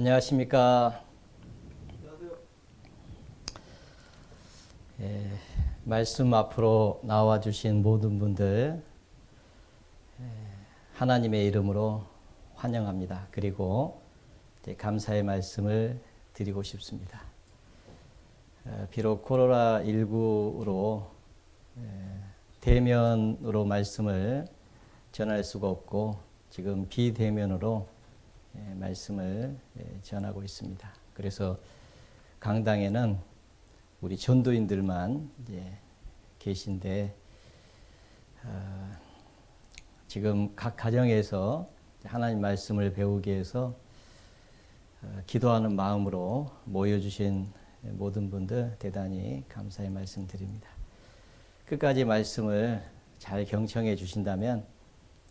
안녕하십니까. 안녕하세요. 말씀 앞으로 나와 주신 모든 분들 하나님의 이름으로 환영합니다. 그리고 감사의 말씀을 드리고 싶습니다. 비록 코로나19로 대면으로 말씀을 전할 수가 없고 지금 비대면으로 말씀을 전하고 있습니다. 그래서 강당에는 우리 전도인들만 계신데 지금 각 가정에서 하나님 말씀을 배우기 위해서 기도하는 마음으로 모여주신 모든 분들 대단히 감사의 말씀 드립니다. 끝까지 말씀을 잘 경청해 주신다면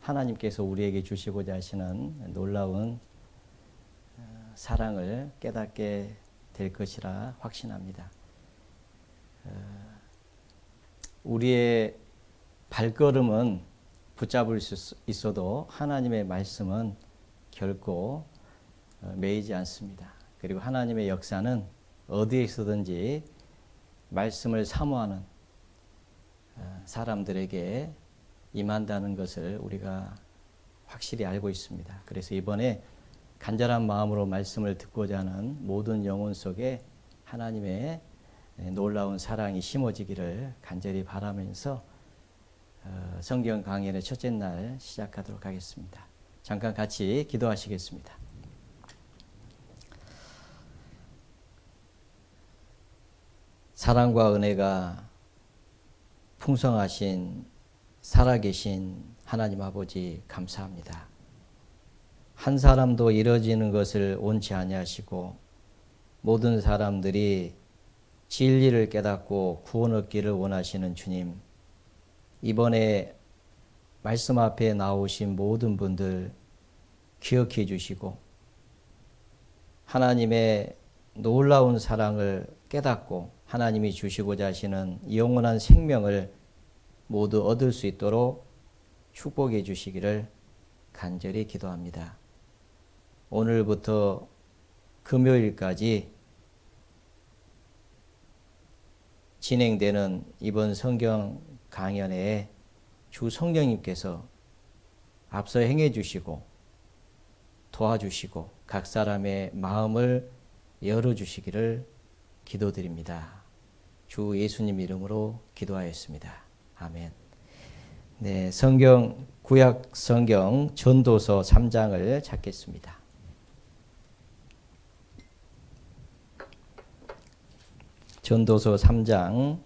하나님께서 우리에게 주시고자 하시는 놀라운 사랑을 깨닫게 될 것이라 확신합니다. 우리의 발걸음은 붙잡을 수 있어도 하나님의 말씀은 결코 매이지 않습니다. 그리고 하나님의 역사는 어디에 있어든지 말씀을 사모하는 사람들에게 임한다는 것을 우리가 확실히 알고 있습니다. 그래서 이번에 간절한 마음으로 말씀을 듣고자 하는 모든 영혼 속에 하나님의 놀라운 사랑이 심어지기를 간절히 바라면서 성경 강연의 첫째 날 시작하도록 하겠습니다. 잠깐 같이 기도하시겠습니다. 사랑과 은혜가 풍성하신 살아계신 하나님 아버지 감사합니다. 한 사람도 이뤄지는 것을 원치 아니하시고 모든 사람들이 진리를 깨닫고 구원 얻기를 원하시는 주님, 이번에 말씀 앞에 나오신 모든 분들 기억해 주시고 하나님의 놀라운 사랑을 깨닫고 하나님이 주시고자 하시는 영원한 생명을 모두 얻을 수 있도록 축복해 주시기를 간절히 기도합니다. 오늘부터 금요일까지 진행되는 이번 성경 강연에 주 성령님께서 앞서 행해 주시고 도와주시고 각 사람의 마음을 열어주시기를 기도드립니다. 주 예수님 이름으로 기도하였습니다. 아멘. 네, 구약 성경 전도서 3장을 찾겠습니다. 전도서 3장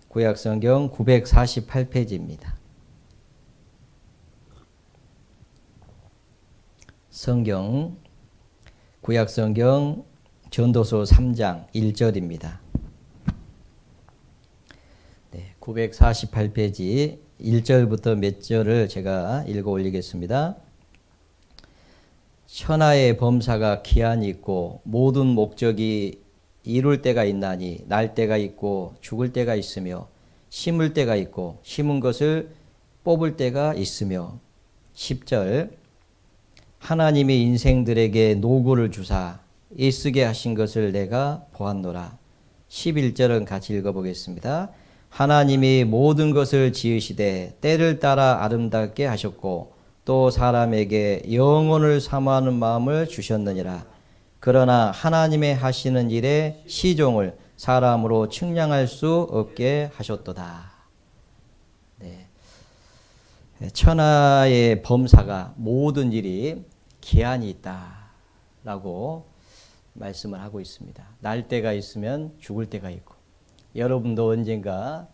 구약 성경 948페이지입니다. 구약 성경 전도서 3장 1절입니다. 네, 948페이지 1절부터 몇 절을 제가 읽어 올리겠습니다. 천하의 범사가 기한이 있고 모든 목적이 이룰 때가 있나니 날 때가 있고 죽을 때가 있으며 심을 때가 있고 심은 것을 뽑을 때가 있으며 10절 하나님이 인생들에게 노고를 주사 애쓰게 하신 것을 내가 보았노라. 11절은 같이 읽어보겠습니다. 하나님이 모든 것을 지으시되 때를 따라 아름답게 하셨고 또 사람에게 영혼을 사모하는 마음을 주셨느니라. 그러나 하나님의 하시는 일에 시종을 사람으로 측량할 수 없게 하셨도다. 네. 천하의 범사가 모든 일이 기한이 있다라고 말씀을 하고 있습니다. 날 때가 있으면 죽을 때가 있고 여러분도 언젠가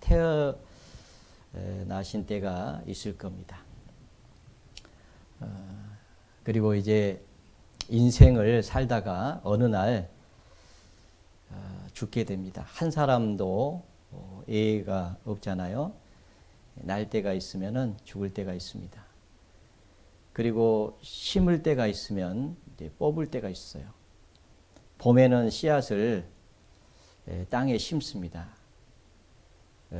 태어나신 때가 있을 겁니다. 그리고 이제 인생을 살다가 어느 날 죽게 됩니다. 한 사람도 예외가 없잖아요. 날 때가 있으면 죽을 때가 있습니다. 그리고 심을 때가 있으면 이제 뽑을 때가 있어요. 봄에는 씨앗을 땅에 심습니다.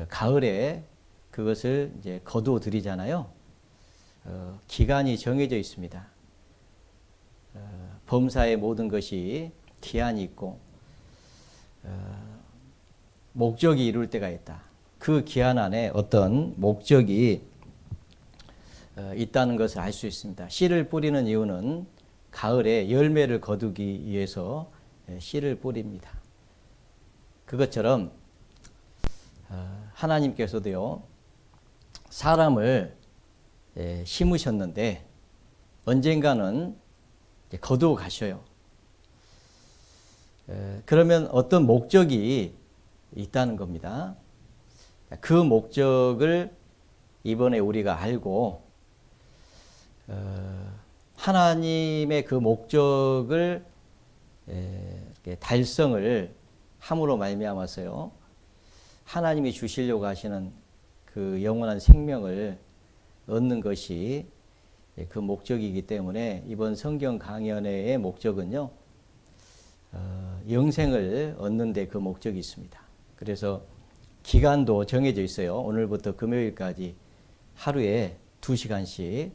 가을에 그것을 이제 거두어 들이잖아요. 기간이 정해져 있습니다. 범사의 모든 것이 기한이 있고 목적이 이룰 때가 있다. 그 기한 안에 어떤 목적이 있다는 것을 알 수 있습니다. 씨를 뿌리는 이유는 가을에 열매를 거두기 위해서 씨를 뿌립니다. 그것처럼 하나님께서도요, 사람을 심으셨는데 언젠가는 거두어 가셔요. 그러면 어떤 목적이 있다는 겁니다. 그 목적을 이번에 우리가 알고 하나님의 그 목적을 달성을 함으로 말미암아서요, 하나님이 주시려고 하시는 그 영원한 생명을 얻는 것이 그 목적이기 때문에 이번 성경 강연회의 목적은요, 영생을 얻는 데 그 목적이 있습니다. 그래서 기간도 정해져 있어요. 오늘부터 금요일까지 하루에 2시간씩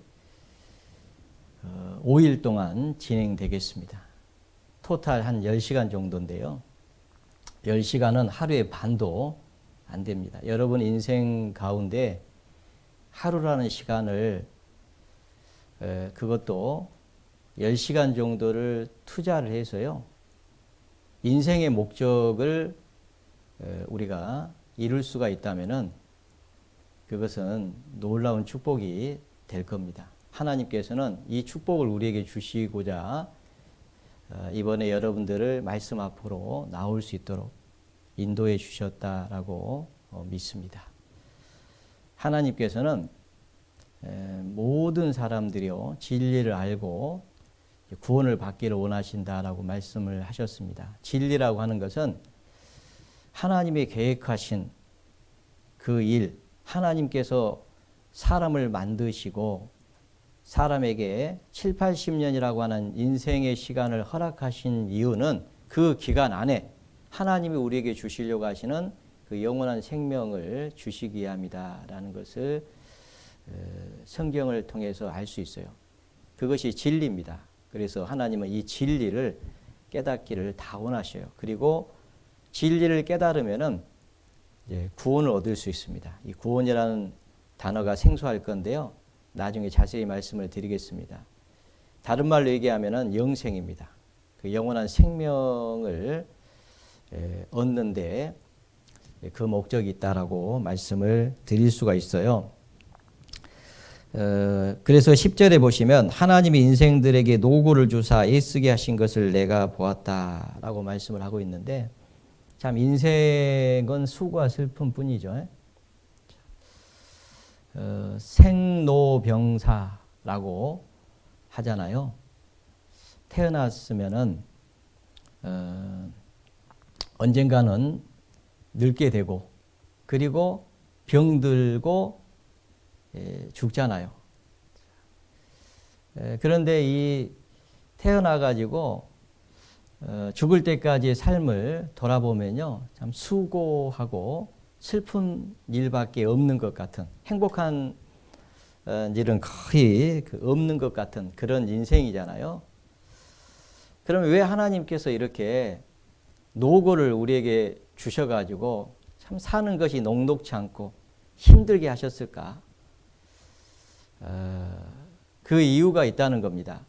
5일 동안 진행되겠습니다. 토탈 한 10시간 정도인데요. 10시간은 하루에 반도 안 됩니다. 여러분 인생 가운데 하루라는 시간을 그것도 10시간 정도를 투자를 해서요, 인생의 목적을 우리가 이룰 수가 있다면은 그것은 놀라운 축복이 될 겁니다. 하나님께서는 이 축복을 우리에게 주시고자 이번에 여러분들을 말씀 앞으로 나올 수 있도록 인도해 주셨다라고 믿습니다. 하나님께서는 모든 사람들이요, 진리를 알고 구원을 받기를 원하신다라고 말씀을 하셨습니다. 진리라고 하는 것은 하나님이 계획하신 그 일, 하나님께서 사람을 만드시고 사람에게 7, 80년이라고 하는 인생의 시간을 허락하신 이유는 그 기간 안에 하나님이 우리에게 주시려고 하시는 그 영원한 생명을 주시기 위함이다라는 것을 성경을 통해서 알 수 있어요. 그것이 진리입니다. 그래서 하나님은 이 진리를 깨닫기를 다 원하셔요. 그리고 진리를 깨달으면은 이제 구원을 얻을 수 있습니다. 이 구원이라는 단어가 생소할 건데요, 나중에 자세히 말씀을 드리겠습니다. 다른 말로 얘기하면은 영생입니다. 그 영원한 생명을 얻는데 그 목적이 있다라고 말씀을 드릴 수가 있어요. 그래서 10절에 보시면 하나님이 인생들에게 노고를 주사 애쓰게 하신 것을 내가 보았다라고 말씀을 하고 있는데, 참 인생은 수고와 슬픔뿐이죠. 생로병사라고 하잖아요. 태어났으면은 언젠가는 늙게 되고, 그리고 병들고 죽잖아요. 그런데 이 태어나가지고 죽을 때까지의 삶을 돌아보면요, 참 수고하고 슬픈 일밖에 없는 것 같은, 행복한 일은 거의 없는 것 같은 그런 인생이잖아요. 그러면 왜 하나님께서 이렇게 노고를 우리에게 주셔가지고 참 사는 것이 녹록지 않고 힘들게 하셨을까? 그 이유가 있다는 겁니다.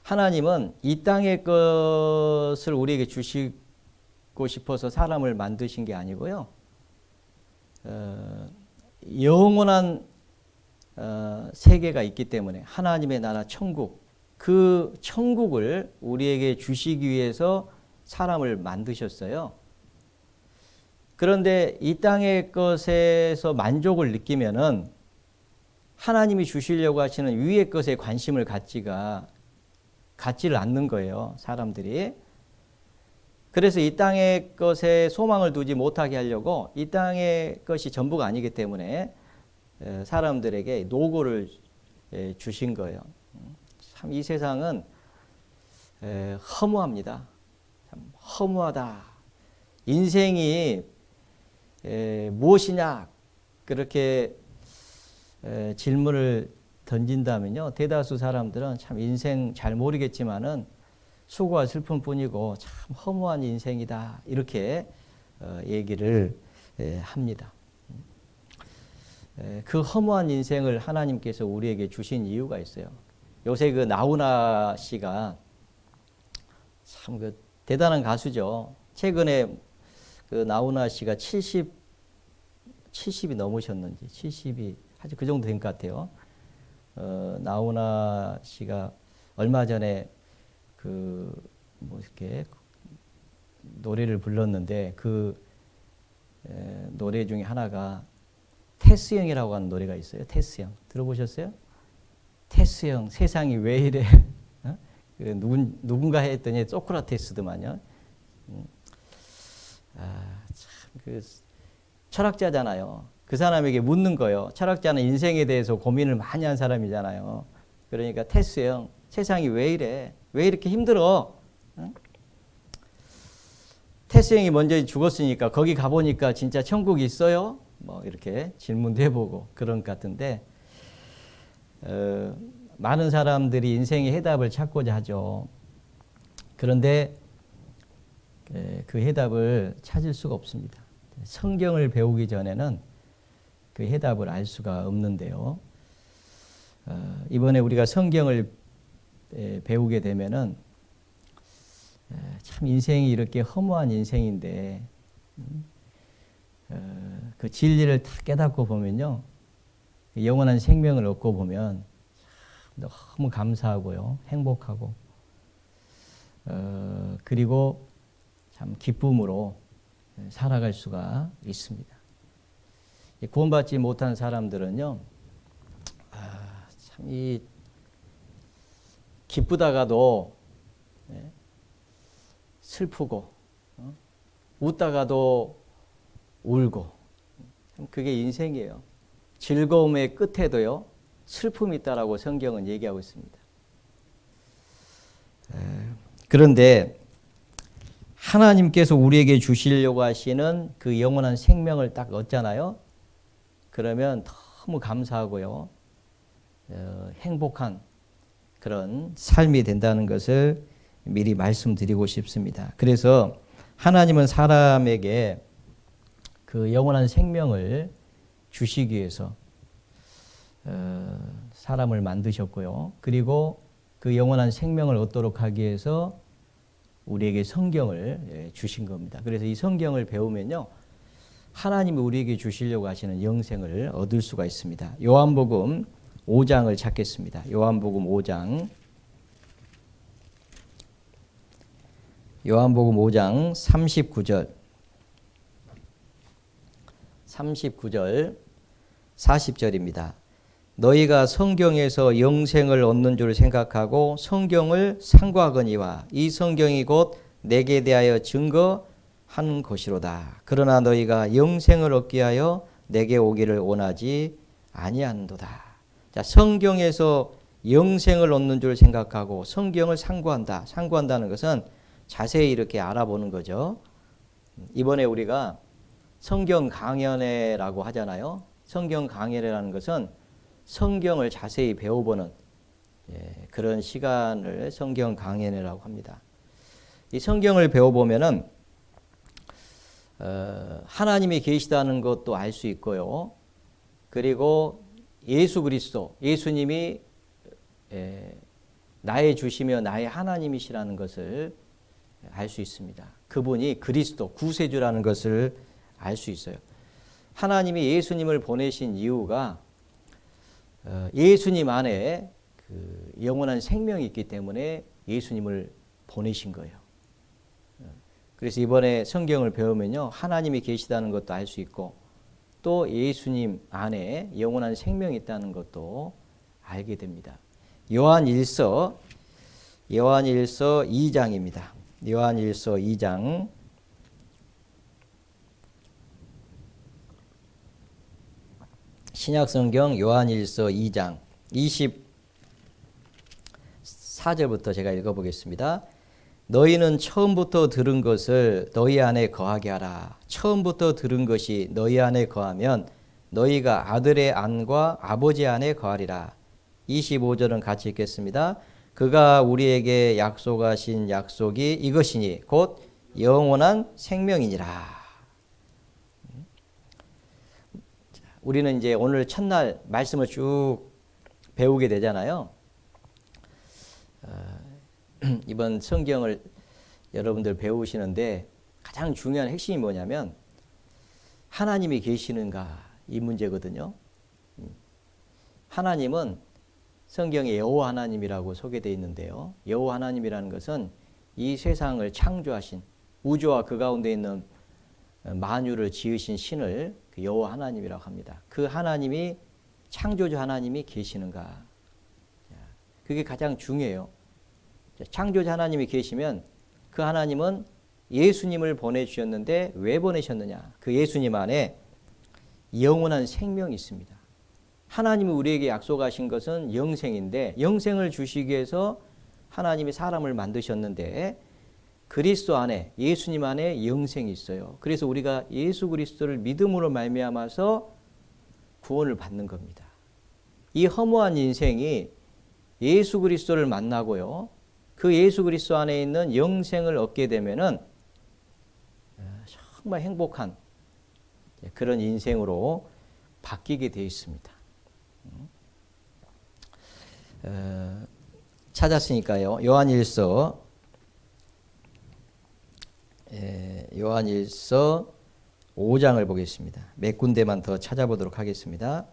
하나님은 이 땅의 것을 우리에게 주시고 싶어서 사람을 만드신 게 아니고요, 영원한 세계가 있기 때문에 하나님의 나라 천국, 그 천국을 우리에게 주시기 위해서 사람을 만드셨어요. 그런데 이 땅의 것에서 만족을 느끼면은 하나님이 주시려고 하시는 위의 것에 관심을 갖지를 않는 거예요, 사람들이. 그래서 이 땅의 것에 소망을 두지 못하게 하려고 이 땅의 것이 전부가 아니기 때문에 사람들에게 노고를 주신 거예요. 참 이 세상은 허무합니다. 참 허무하다. 인생이 무엇이냐, 그렇게 질문을 던진다면요, 대다수 사람들은 참 인생 잘 모르겠지만은 수고와 슬픔뿐이고 참 허무한 인생이다, 이렇게 얘기를 합니다. 그 허무한 인생을 하나님께서 우리에게 주신 이유가 있어요. 요새 그 나훈아 씨가 참 그 대단한 가수죠. 최근에 그 나훈아 씨가 70이 넘으셨는지 70이 아주 그 정도 된 것 같아요. 나훈아 씨가 얼마 전에 그 뭐 이렇게 노래를 불렀는데 그 노래 중에 하나가 테스 형이라고 하는 노래가 있어요. 테스 형 들어보셨어요? 테스 형 세상이 왜 이래? 그 누군가 했더니 소크라테스더만요. 참 그 철학자잖아요. 그 사람에게 묻는 거예요. 철학자는 인생에 대해서 고민을 많이 한 사람이잖아요. 그러니까 테스 형 세상이 왜 이래? 왜 이렇게 힘들어? 응? 테스 형이 먼저 죽었으니까 거기 가보니까 진짜 천국이 있어요? 뭐 이렇게 질문도 해보고 그런 것 같은데, 많은 사람들이 인생의 해답을 찾고자 하죠. 그런데 그 해답을 찾을 수가 없습니다. 성경을 배우기 전에는 그 해답을 알 수가 없는데요. 이번에 우리가 성경을 배우게 되면은 참 인생이 이렇게 허무한 인생인데 그 진리를 다 깨닫고 보면요, 영원한 생명을 얻고 보면 너무 감사하고요, 행복하고 그리고 참 기쁨으로 살아갈 수가 있습니다. 구원받지 못한 사람들은요, 참 이 기쁘다가도 슬프고 웃다가도 울고, 그게 인생이에요. 즐거움의 끝에도요 슬픔이 있다라고 성경은 얘기하고 있습니다. 그런데 하나님께서 우리에게 주시려고 하시는 그 영원한 생명을 딱 얻잖아요. 그러면 너무 감사하고요, 행복한 그런 삶이 된다는 것을 미리 말씀드리고 싶습니다. 그래서 하나님은 사람에게 그 영원한 생명을 주시기 위해서 사람을 만드셨고요. 그리고 그 영원한 생명을 얻도록 하기 위해서 우리에게 성경을 주신 겁니다. 그래서 이 성경을 배우면요, 하나님이 우리에게 주시려고 하시는 영생을 얻을 수가 있습니다. 요한복음 5장을 찾겠습니다. 요한복음 5장. 요한복음 5장 39절 40절입니다. 너희가 성경에서 영생을 얻는 줄 생각하고 성경을 상고하거니와 이 성경이 곧 내게 대하여 증거한 것이로다. 그러나 너희가 영생을 얻기 위하여 내게 오기를 원하지 아니하는도다. 자, 성경에서 영생을 얻는 줄 생각하고 성경을 상고한다. 상고한다는 것은 자세히 이렇게 알아보는 거죠. 이번에 우리가 성경 강연회라고 하잖아요. 성경 강연회라는 것은 성경을 자세히 배워보는 그런 시간을 성경 강연회라고 합니다. 이 성경을 배워보면은 하나님이 계시다는 것도 알 수 있고요. 그리고 예수 그리스도, 예수님이 나의 주시며 나의 하나님이시라는 것을 알 수 있습니다. 그분이 그리스도, 구세주라는 것을 알 수 있어요. 하나님이 예수님을 보내신 이유가 예수님 안에 그 영원한 생명이 있기 때문에 예수님을 보내신 거예요. 그래서 이번에 성경을 배우면요, 하나님이 계시다는 것도 알 수 있고 또 예수님 안에 영원한 생명이 있다는 것도 알게 됩니다. 요한일서 2장입니다. 요한일서 2장 신약성경 요한일서 2장 24절부터 제가 읽어보겠습니다. 너희는 처음부터 들은 것을 너희 안에 거하게 하라. 처음부터 들은 것이 너희 안에 거하면 너희가 아들의 안과 아버지 안에 거하리라. 25절은 같이 읽겠습니다. 그가 우리에게 약속하신 약속이 이것이니 곧 영원한 생명이니라. 우리는 이제 오늘 첫날 말씀을 쭉 배우게 되잖아요. 이번 성경을 여러분들 배우시는데 가장 중요한 핵심이 뭐냐면 하나님이 계시는가 이 문제거든요. 하나님은 성경에 여호와 하나님이라고 소개되어 있는데요. 여호와 하나님이라는 것은 이 세상을 창조하신 우주와 그 가운데 있는 만유를 지으신 신을 여호와 하나님이라고 합니다. 그 하나님이 창조주 하나님이 계시는가? 그게 가장 중요해요. 창조주 하나님이 계시면 그 하나님은 예수님을 보내주셨는데 왜 보내셨느냐? 그 예수님 안에 영원한 생명이 있습니다. 하나님이 우리에게 약속하신 것은 영생인데 영생을 주시기 위해서 하나님이 사람을 만드셨는데 그리스도 안에 예수님 안에 영생이 있어요. 그래서 우리가 예수 그리스도를 믿음으로 말미암아서 구원을 받는 겁니다. 이 허무한 인생이 예수 그리스도를 만나고요. 그 예수 그리스도 안에 있는 영생을 얻게 되면은 정말 행복한 그런 인생으로 바뀌게 되어 있습니다. 찾았으니까요. 요한일서 5장을 보겠습니다. 몇 군데만 더 찾아보도록 하겠습니다.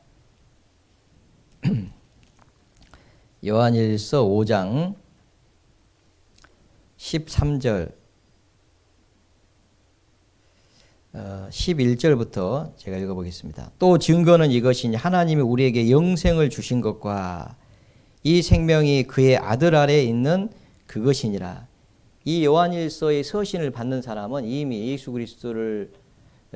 요한일서 5장 13절 11절부터 제가 읽어보겠습니다. 또 증거는 이것이니 하나님이 우리에게 영생을 주신 것과 이 생명이 그의 아들 아래에 있는 그것이니라. 이 요한일서의 서신을 받는 사람은 이미 예수 그리스도를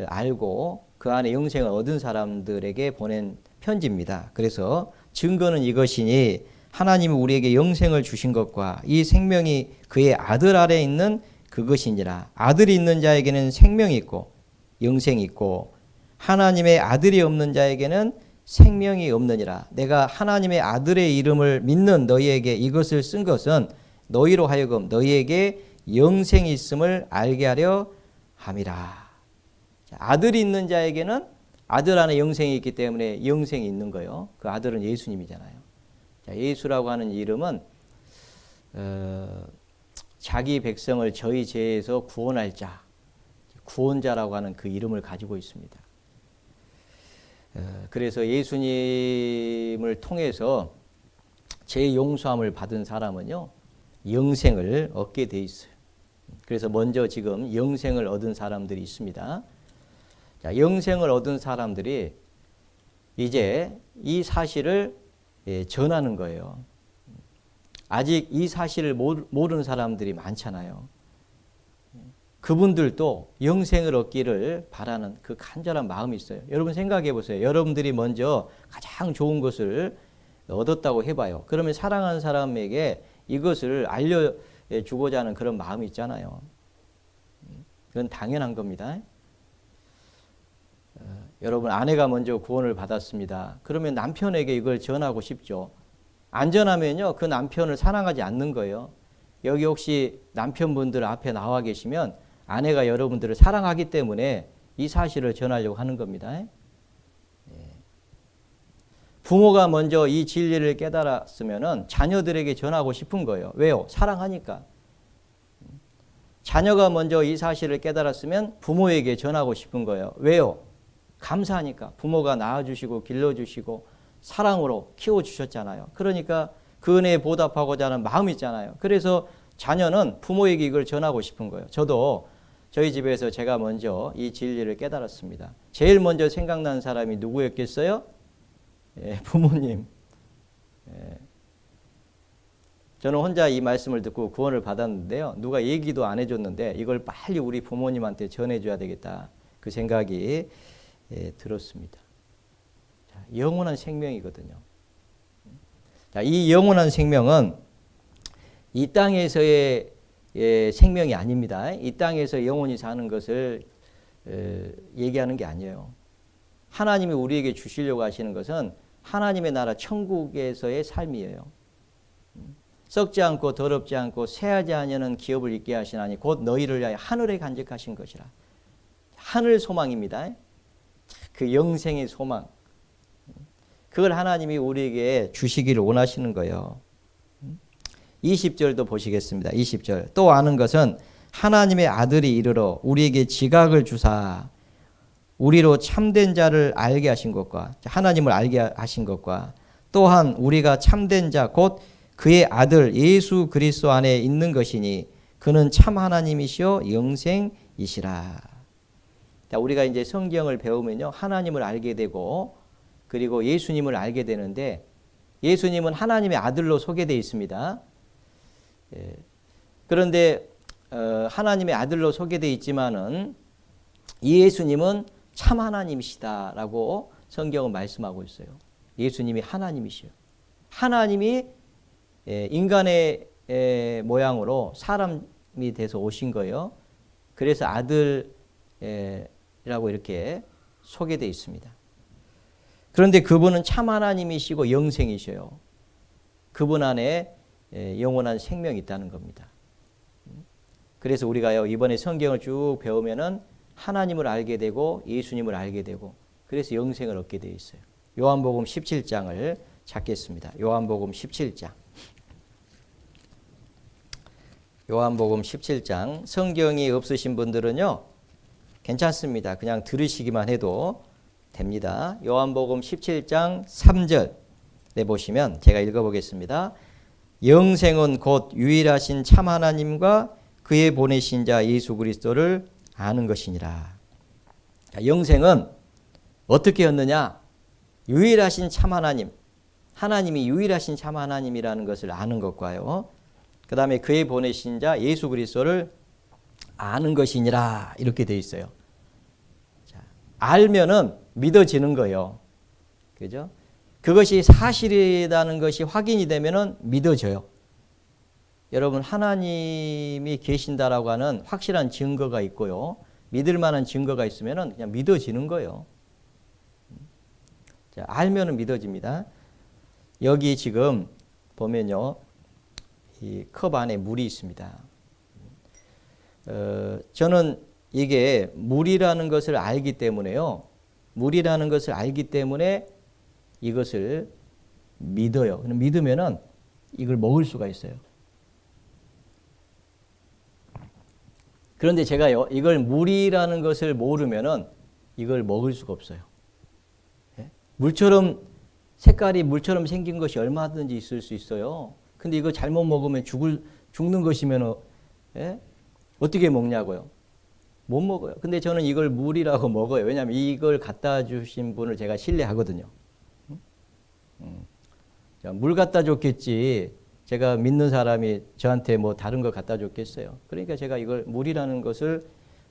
알고 그 안에 영생을 얻은 사람들에게 보낸 편지입니다. 그래서 증거는 이것이니 하나님이 우리에게 영생을 주신 것과 이 생명이 그의 아들 아래에 있는 그것이니라. 아들이 있는 자에게는 생명이 있고 영생이 있고 하나님의 아들이 없는 자에게는 생명이 없느니라. 내가 하나님의 아들의 이름을 믿는 너희에게 이것을 쓴 것은 너희로 하여금 너희에게 영생이 있음을 알게 하려 함이라. 아들이 있는 자에게는 아들 안에 영생이 있기 때문에 영생이 있는 거예요. 그 아들은 예수님이잖아요. 예수라고 하는 이름은 자기 백성을 저희 죄에서 구원할 자, 구원자라고 하는 그 이름을 가지고 있습니다. 그래서 예수님을 통해서 죄 용서함을 받은 사람은요 영생을 얻게 돼 있어요. 그래서 먼저 지금 영생을 얻은 사람들이 있습니다. 자, 영생을 얻은 사람들이 이제 이 사실을 전하는 거예요. 아직 이 사실을 모르는 사람들이 많잖아요. 그분들도 영생을 얻기를 바라는 그 간절한 마음이 있어요. 여러분 생각해 보세요. 여러분들이 먼저 가장 좋은 것을 얻었다고 해봐요. 그러면 사랑하는 사람에게 이것을 알려주고자 하는 그런 마음이 있잖아요. 그건 당연한 겁니다. 여러분 아내가 먼저 구원을 받았습니다. 그러면 남편에게 이걸 전하고 싶죠. 안 전하면요 그 남편을 사랑하지 않는 거예요. 여기 혹시 남편분들 앞에 나와 계시면 아내가 여러분들을 사랑하기 때문에 이 사실을 전하려고 하는 겁니다. 부모가 먼저 이 진리를 깨달았으면 자녀들에게 전하고 싶은 거예요. 왜요? 사랑하니까. 자녀가 먼저 이 사실을 깨달았으면 부모에게 전하고 싶은 거예요. 왜요? 감사하니까. 부모가 낳아주시고 길러주시고 사랑으로 키워주셨잖아요. 그러니까 그 은혜에 보답하고자 하는 마음이 있잖아요. 그래서 자녀는 부모에게 이걸 전하고 싶은 거예요. 저도 저희 집에서 제가 먼저 이 진리를 깨달았습니다. 제일 먼저 생각나는 사람이 누구였겠어요? 부모님. 저는 혼자 이 말씀을 듣고 구원을 받았는데요. 누가 얘기도 안 해줬는데 이걸 빨리 우리 부모님한테 전해줘야 되겠다. 그 생각이 들었습니다. 자, 영원한 생명이거든요. 자, 이 영원한 생명은 이 땅에서의 생명이 아닙니다. 이 땅에서 영원히 사는 것을 얘기하는 게 아니에요. 하나님이 우리에게 주시려고 하시는 것은 하나님의 나라 천국에서의 삶이에요. 썩지 않고 더럽지 않고 쇠하지 아니하는 기업을 있게 하시나니 곧 너희를 위하여 하늘에 간직하신 것이라. 하늘 소망입니다. 그 영생의 소망. 그걸 하나님이 우리에게 주시기를 원하시는 거예요. 20절도 보시겠습니다. 20절. 또 아는 것은 하나님의 아들이 이르러 우리에게 지각을 주사 우리로 참된 자를 알게 하신 것과 하나님을 알게 하신 것과 또한 우리가 참된 자 곧 그의 아들 예수 그리스도 안에 있는 것이니 그는 참 하나님이시요 영생이시라. 자, 우리가 이제 성경을 배우면요, 하나님을 알게 되고 그리고 예수님을 알게 되는데 예수님은 하나님의 아들로 소개되어 있습니다. 그런데 하나님의 아들로 소개되어 있지만은 이 예수님은 참 하나님이시다라고 성경은 말씀하고 있어요. 예수님이 하나님이시요. 하나님이 인간의 모양으로 사람이 돼서 오신 거예요. 그래서 아들이라고 이렇게 소개되어 있습니다. 그런데 그분은 참 하나님이시고 영생이셔요. 그분 안에 영원한 생명이 있다는 겁니다. 그래서 우리가요, 이번에 성경을 쭉 배우면은 하나님을 알게 되고 예수님을 알게 되고 그래서 영생을 얻게 되어 있어요. 요한복음 17장을 찾겠습니다. 요한복음 17장. 요한복음 17장. 성경이 없으신 분들은요, 괜찮습니다. 그냥 들으시기만 해도 됩니다. 요한복음 17장 3절에 보시면 제가 읽어보겠습니다. 영생은 곧 유일하신 참 하나님과 그의 보내신 자 예수 그리스도를 아는 것이니라. 자, 영생은 어떻게 얻느냐? 유일하신 참 하나님, 하나님이 유일하신 참 하나님이라는 것을 아는 것과요, 그 다음에 그의 보내신 자 예수 그리스도를 아는 것이니라 이렇게 되어 있어요. 자, 알면은 믿어지는 거예요. 그죠? 그것이 사실이라는 것이 확인이 되면은 믿어져요. 여러분, 하나님이 계신다라고 하는 확실한 증거가 있고요, 믿을 만한 증거가 있으면은 그냥 믿어지는 거예요. 자, 알면은 믿어집니다. 여기 지금 보면요, 이 컵 안에 물이 있습니다. 저는 이게 물이라는 것을 알기 때문에요, 물이라는 것을 알기 때문에 이것을 믿어요. 믿으면은 이걸 먹을 수가 있어요. 그런데 제가요, 이걸 물이라는 것을 모르면은 이걸 먹을 수가 없어요. 예? 물처럼, 색깔이 물처럼 생긴 것이 얼마든지 있을 수 있어요. 근데 이거 잘못 먹으면 죽는 것이면, 예? 어떻게 먹냐고요? 못 먹어요. 근데 저는 이걸 물이라고 먹어요. 왜냐하면 이걸 갖다 주신 분을 제가 신뢰하거든요. 물 갖다 줬겠지, 제가 믿는 사람이 저한테 뭐 다른 거 갖다 줬겠어요. 그러니까 제가 이걸 물이라는 것을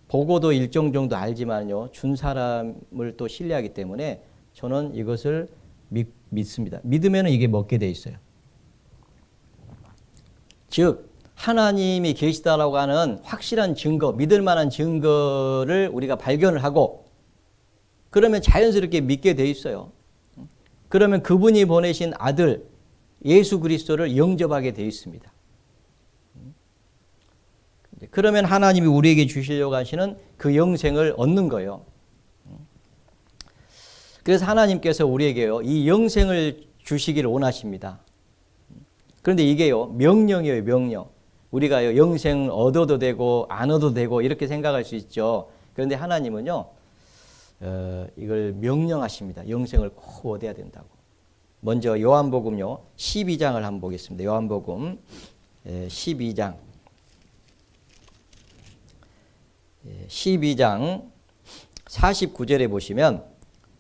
보고도 일정 정도 알지만요, 준 사람을 또 신뢰하기 때문에 저는 이것을 믿습니다. 믿으면 이게 먹게 돼 있어요. 즉 하나님이 계시다라고 하는 확실한 증거, 믿을 만한 증거를 우리가 발견을 하고 그러면 자연스럽게 믿게 돼 있어요. 그러면 그분이 보내신 아들 예수 그리스도를 영접하게 되어 있습니다. 그러면 하나님이 우리에게 주시려고 하시는 그 영생을 얻는 거예요. 그래서 하나님께서 우리에게요, 이 영생을 주시기를 원하십니다. 그런데 이게요, 명령이에요, 명령. 우리가요, 영생을 얻어도 되고 안 얻어도 되고 이렇게 생각할 수 있죠. 그런데 하나님은요, 이걸 명령하십니다. 영생을 꼭 얻어야 된다고. 먼저 요한복음요, 12장을 한번 보겠습니다. 요한복음 12장 49절에 보시면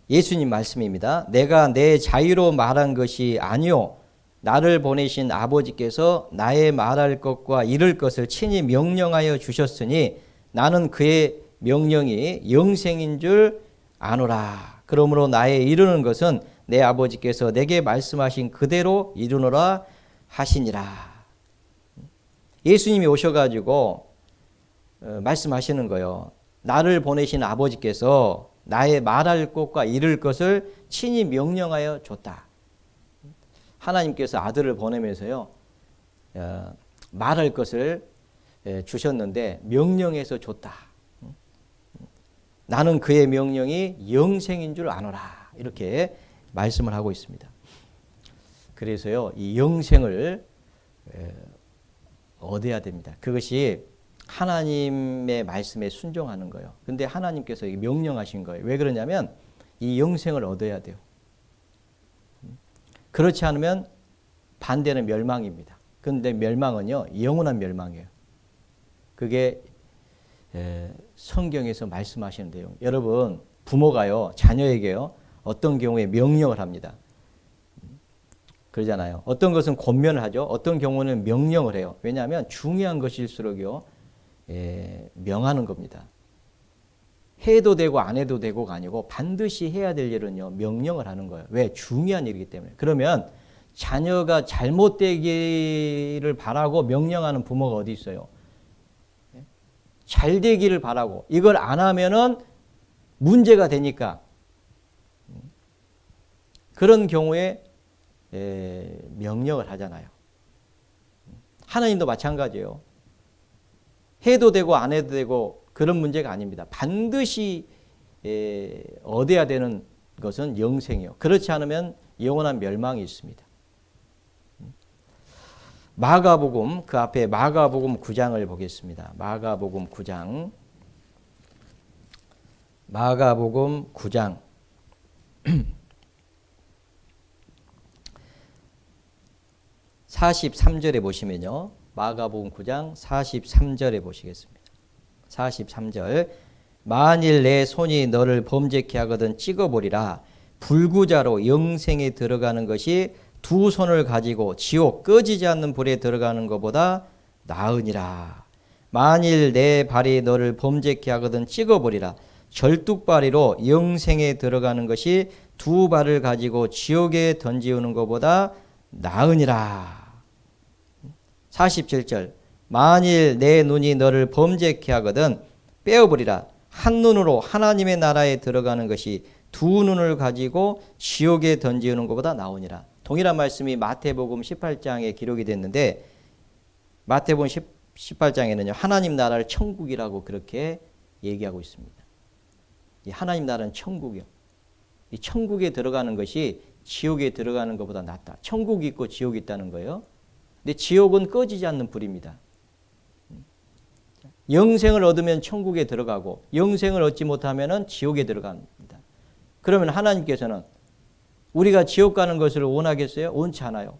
예수님 말씀입니다. 내가 내 자유로 말한 것이 아니요 나를 보내신 아버지께서 나의 말할 것과 이룰 것을 친히 명령하여 주셨으니 나는 그의 명령이 영생인 줄 아노라. 그러므로 나의 이루는 것은 내 아버지께서 내게 말씀하신 그대로 이루노라 하시니라. 예수님이 오셔가지고 말씀하시는 거예요. 나를 보내신 아버지께서 나의 말할 것과 이룰 것을 친히 명령하여 줬다. 하나님께서 아들을 보내면서요, 말할 것을 주셨는데 명령해서 줬다. 나는 그의 명령이 영생인 줄 아노라. 이렇게 말씀을 하고 있습니다. 그래서요, 이 영생을 얻어야 됩니다. 그것이 하나님의 말씀에 순종하는 거예요. 근데 하나님께서 명령하신 거예요. 왜 그러냐면 이 영생을 얻어야 돼요. 그렇지 않으면 반대는 멸망입니다. 그런데 멸망은요, 영원한 멸망이에요. 그게 성경에서 말씀하시는 내용. 여러분, 부모가요, 자녀에게요, 어떤 경우에 명령을 합니다. 그러잖아요. 어떤 것은 권면을 하죠. 어떤 경우는 명령을 해요. 왜냐하면 중요한 것일수록요, 명하는 겁니다. 해도 되고 안 해도 되고가 아니고 반드시 해야 될 일은요, 명령을 하는 거예요. 왜? 중요한 일이기 때문에. 그러면 자녀가 잘못되기를 바라고 명령하는 부모가 어디 있어요? 잘 되기를 바라고 이걸 안 하면은 문제가 되니까 그런 경우에 명령을 하잖아요. 하나님도 마찬가지예요. 해도 되고 안 해도 되고 그런 문제가 아닙니다. 반드시 얻어야 되는 것은 영생이요. 그렇지 않으면 영원한 멸망이 있습니다. 마가복음, 그 앞에 마가복음 9장을 보겠습니다. 마가복음 9장. 마가복음 9장. 43절에 보시면요. 마가복음 9장 43절에 보시겠습니다. 43절. 만일 내 손이 너를 범죄케 하거든 찍어보리라. 불구자로 영생에 들어가는 것이 두 손을 가지고 지옥 꺼지지 않는 불에 들어가는 것보다 나으니라. 만일 내 발이 너를 범죄케 하거든 찍어보리라. 절뚝발이로 영생에 들어가는 것이 두 발을 가지고 지옥에 던지우는 것보다 나으니라. 47절. 만일 내 눈이 너를 범죄케 하거든 빼어버리라. 한 눈으로 하나님의 나라에 들어가는 것이 두 눈을 가지고 지옥에 던지우는 것보다 나으니라. 동일한 말씀이 마태복음 18장에 기록이 됐는데 마태복음 18장에는요, 하나님 나라를 천국이라고 그렇게 얘기하고 있습니다. 이 하나님 나라는 천국이요. 이 천국에 들어가는 것이 지옥에 들어가는 것보다 낫다. 천국이 있고 지옥이 있다는 거예요. 근데 지옥은 꺼지지 않는 불입니다. 영생을 얻으면 천국에 들어가고 영생을 얻지 못하면 지옥에 들어갑니다. 그러면 하나님께서는 우리가 지옥 가는 것을 원하겠어요? 원치 않아요.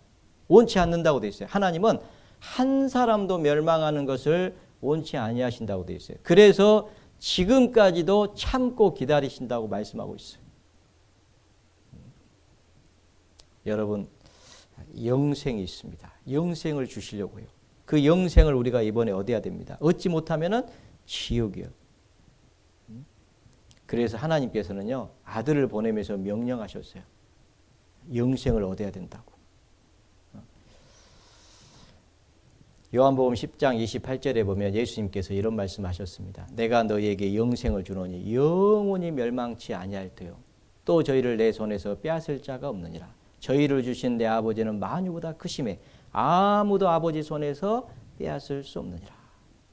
원치 않는다고 되어 있어요. 하나님은 한 사람도 멸망하는 것을 원치 아니하신다고 되어 있어요. 그래서 지금까지도 참고 기다리신다고 말씀하고 있어요. 여러분, 영생이 있습니다. 영생을 주시려고요. 그 영생을 우리가 이번에 얻어야 됩니다. 얻지 못하면은 지옥이요. 그래서 하나님께서는요, 아들을 보내면서 명령하셨어요. 영생을 얻어야 된다고. 요한복음 10장 28절에 보면 예수님께서 이런 말씀하셨습니다. 내가 너희에게 영생을 주노니 영원히 멸망치 아니할 터요. 또 저희를 내 손에서 빼앗을 자가 없느니라. 저희를 주신 내 아버지는 만유보다 크심에 아무도 아버지 손에서 빼앗을 수 없느니라.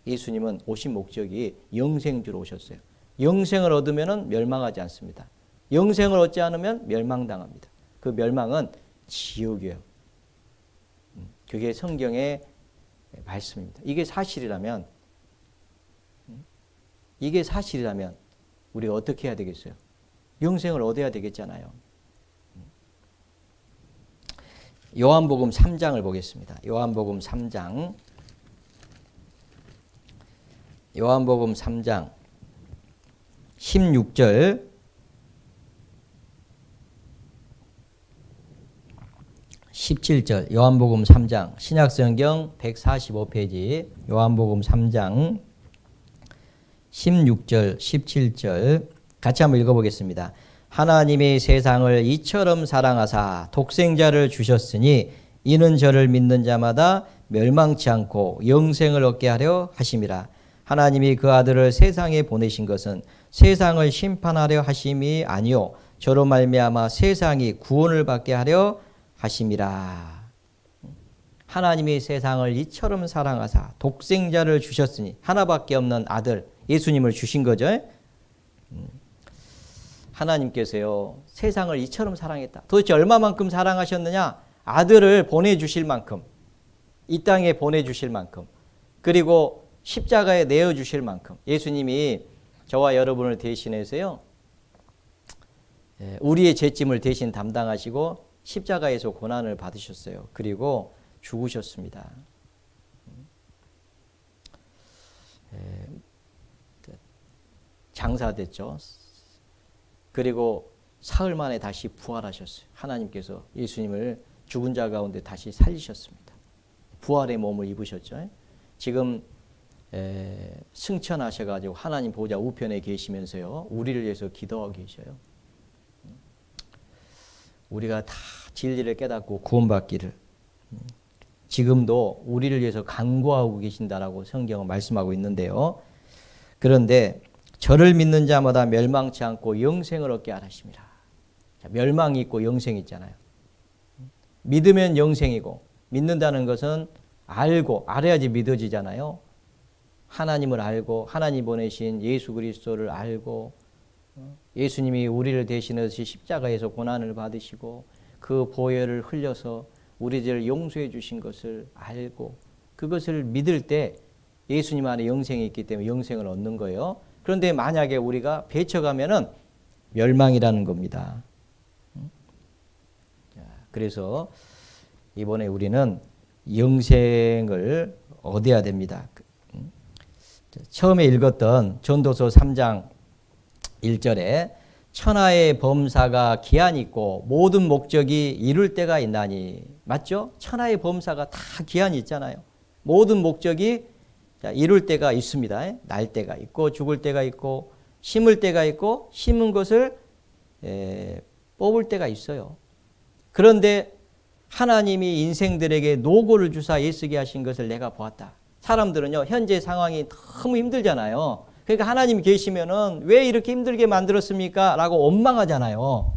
예수님은 오신 목적이 영생 주러 오셨어요. 영생을 얻으면 멸망하지 않습니다. 영생을 얻지 않으면 멸망당합니다. 그 멸망은 지옥이에요. 그게 성경의 말씀입니다. 이게 사실이라면 우리가 어떻게 해야 되겠어요? 영생을 얻어야 되겠잖아요. 요한복음 3장을 보겠습니다. 요한복음 3장. 요한복음 3장 16절 17절. 요한복음 3장 신약성경 145페이지 요한복음 3장 16절 17절 같이 한번 읽어보겠습니다. 하나님이 세상을 이처럼 사랑하사 독생자를 주셨으니 이는 저를 믿는 자마다 멸망치 않고 영생을 얻게 하려 하심이라. 하나님이 그 아들을 세상에 보내신 것은 세상을 심판하려 하심이 아니요 저로 말미암아 세상이 구원을 받게 하려 하심이라. 하나님이 세상을 이처럼 사랑하사 독생자를 주셨으니, 하나밖에 없는 아들 예수님을 주신 거죠. 하나님께서요 세상을 이처럼 사랑했다. 도대체 얼마만큼 사랑하셨느냐? 아들을 보내주실 만큼, 이 땅에 보내주실 만큼, 그리고 십자가에 내어주실 만큼. 예수님이 저와 여러분을 대신해서요 우리의 죄짐을 대신 담당하시고 십자가에서 고난을 받으셨어요. 그리고 죽으셨습니다. 장사됐죠. 그리고 사흘 만에 다시 부활하셨어요. 하나님께서 예수님을 죽은 자 가운데 다시 살리셨습니다. 부활의 몸을 입으셨죠. 지금 승천하셔가지고 하나님 보좌 우편에 계시면서요 우리를 위해서 기도하고 계셔요. 우리가 다 진리를 깨닫고 구원받기를 지금도 우리를 위해서 간구하고 계신다라고 성경은 말씀하고 있는데요. 그런데 저를 믿는 자마다 멸망치 않고 영생을 얻게 하심이라. 멸망이 있고 영생이 있잖아요. 믿으면 영생이고, 믿는다는 것은 알고, 알아야지 믿어지잖아요. 하나님을 알고, 하나님 보내신 예수 그리스도를 알고, 예수님이 우리를 대신해서 십자가에서 고난을 받으시고 그 보혈을 흘려서 우리들을 용서해 주신 것을 알고, 그것을 믿을 때 예수님 안에 영생이 있기 때문에 영생을 얻는 거예요. 그런데 만약에 우리가 배쳐가면은 멸망이라는 겁니다. 그래서 이번에 우리는 영생을 얻어야 됩니다. 처음에 읽었던 전도서 3장 1절에 천하의 범사가 기한이 있고 모든 목적이 이룰 때가 있나니. 맞죠? 천하의 범사가 다 기한이 있잖아요. 모든 목적이 이룰 때가 있습니다. 날 때가 있고 죽을 때가 있고 심을 때가 있고 심은 것을 뽑을 때가 있어요. 그런데 하나님이 인생들에게 노고를 주사 애쓰게 하신 것을 내가 보았다. 사람들은요 현재 상황이 너무 힘들잖아요. 그러니까 하나님이 계시면은 왜 이렇게 힘들게 만들었습니까? 라고 원망하잖아요.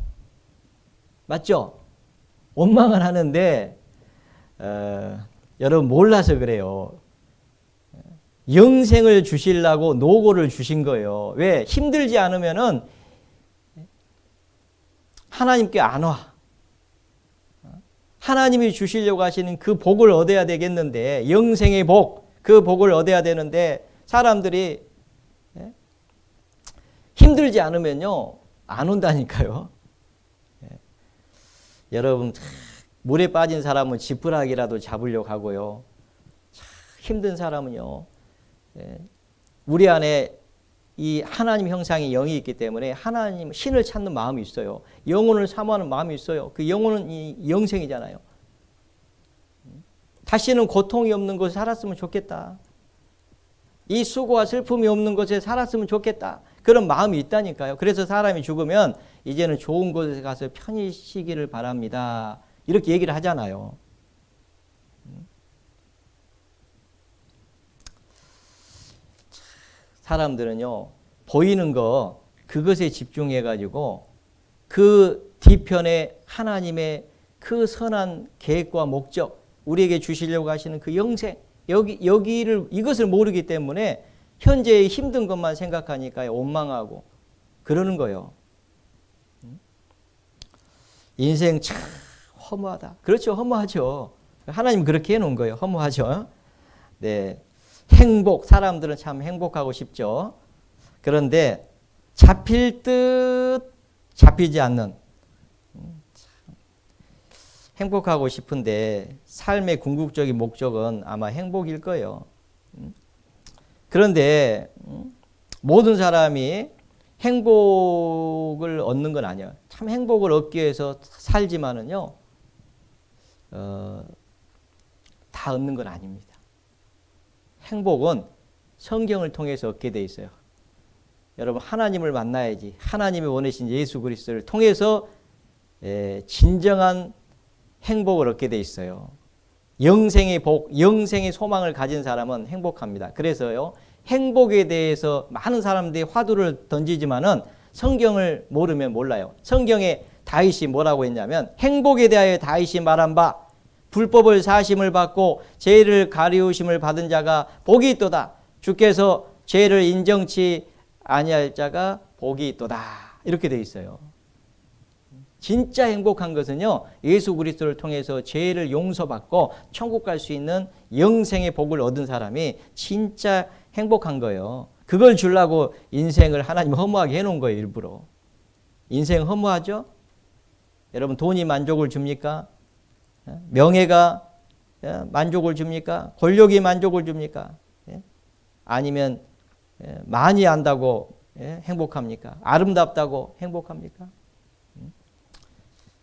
맞죠? 원망을 하는데 여러분 몰라서 그래요. 영생을 주시려고 노고를 주신 거예요. 왜? 힘들지 않으면은 하나님께 안 와. 하나님이 주시려고 하시는 그 복을 얻어야 되겠는데, 영생의 복, 그 복을 얻어야 되는데 사람들이 힘들지 않으면요 안 온다니까요. 여러분 물에 빠진 사람은 지푸라기라도 잡으려고 하고요. 힘든 사람은요 우리 안에 이 하나님 형상의 영이 있기 때문에 하나님 신을 찾는 마음이 있어요. 영혼을 사모하는 마음이 있어요. 그 영혼은 이 영생이잖아요. 다시는 고통이 없는 곳에 살았으면 좋겠다. 이 수고와 슬픔이 없는 곳에 살았으면 좋겠다. 그런 마음이 있다니까요. 그래서 사람이 죽으면 이제는 좋은 곳에 가서 편히 쉬기를 바랍니다. 이렇게 얘기를 하잖아요. 사람들은요 보이는 거 그것에 집중해 가지고 그 뒤편에 하나님의 그 선한 계획과 목적, 우리에게 주시려고 하시는 그 영생, 이것을 모르기 때문에 현재의 힘든 것만 생각하니까 원망하고 그러는 거예요. 인생 참 허무하다. 그렇죠. 허무하죠. 하나님 그렇게 해놓은 거예요. 허무하죠. 네. 행복, 사람들은 참 행복하고 싶죠. 그런데 잡힐 듯 잡히지 않는, 행복하고 싶은데 삶의 궁극적인 목적은 아마 행복일 거예요. 그런데 모든 사람이 행복을 얻는 건 아니에요. 참 행복을 얻기 위해서 살지만은요 다 얻는 건 아닙니다. 행복은 성경을 통해서 얻게 돼 있어요. 여러분 하나님을 만나야지, 하나님이 원하신 예수 그리스도를 통해서 진정한 행복을 얻게 돼 있어요. 영생의 복, 영생의 소망을 가진 사람은 행복합니다. 그래서요 행복에 대해서 많은 사람들이 화두를 던지지만은 성경을 모르면 몰라요. 성경에 다윗이 뭐라고 했냐면 행복에 대하여 다윗이 말한 바 불법을 사심을 받고 죄를 가리우심을 받은 자가 복이 있도다. 주께서 죄를 인정치 아니할 자가 복이 있도다. 이렇게 돼 있어요. 진짜 행복한 것은요, 예수 그리스도를 통해서 죄를 용서받고 천국 갈 수 있는 영생의 복을 얻은 사람이 진짜 행복한 거예요. 그걸 주려고 인생을 하나님 허무하게 해놓은 거예요, 일부러. 인생 허무하죠? 여러분, 돈이 만족을 줍니까? 명예가 만족을 줍니까? 권력이 만족을 줍니까? 아니면 많이 안다고 행복합니까? 아름답다고 행복합니까?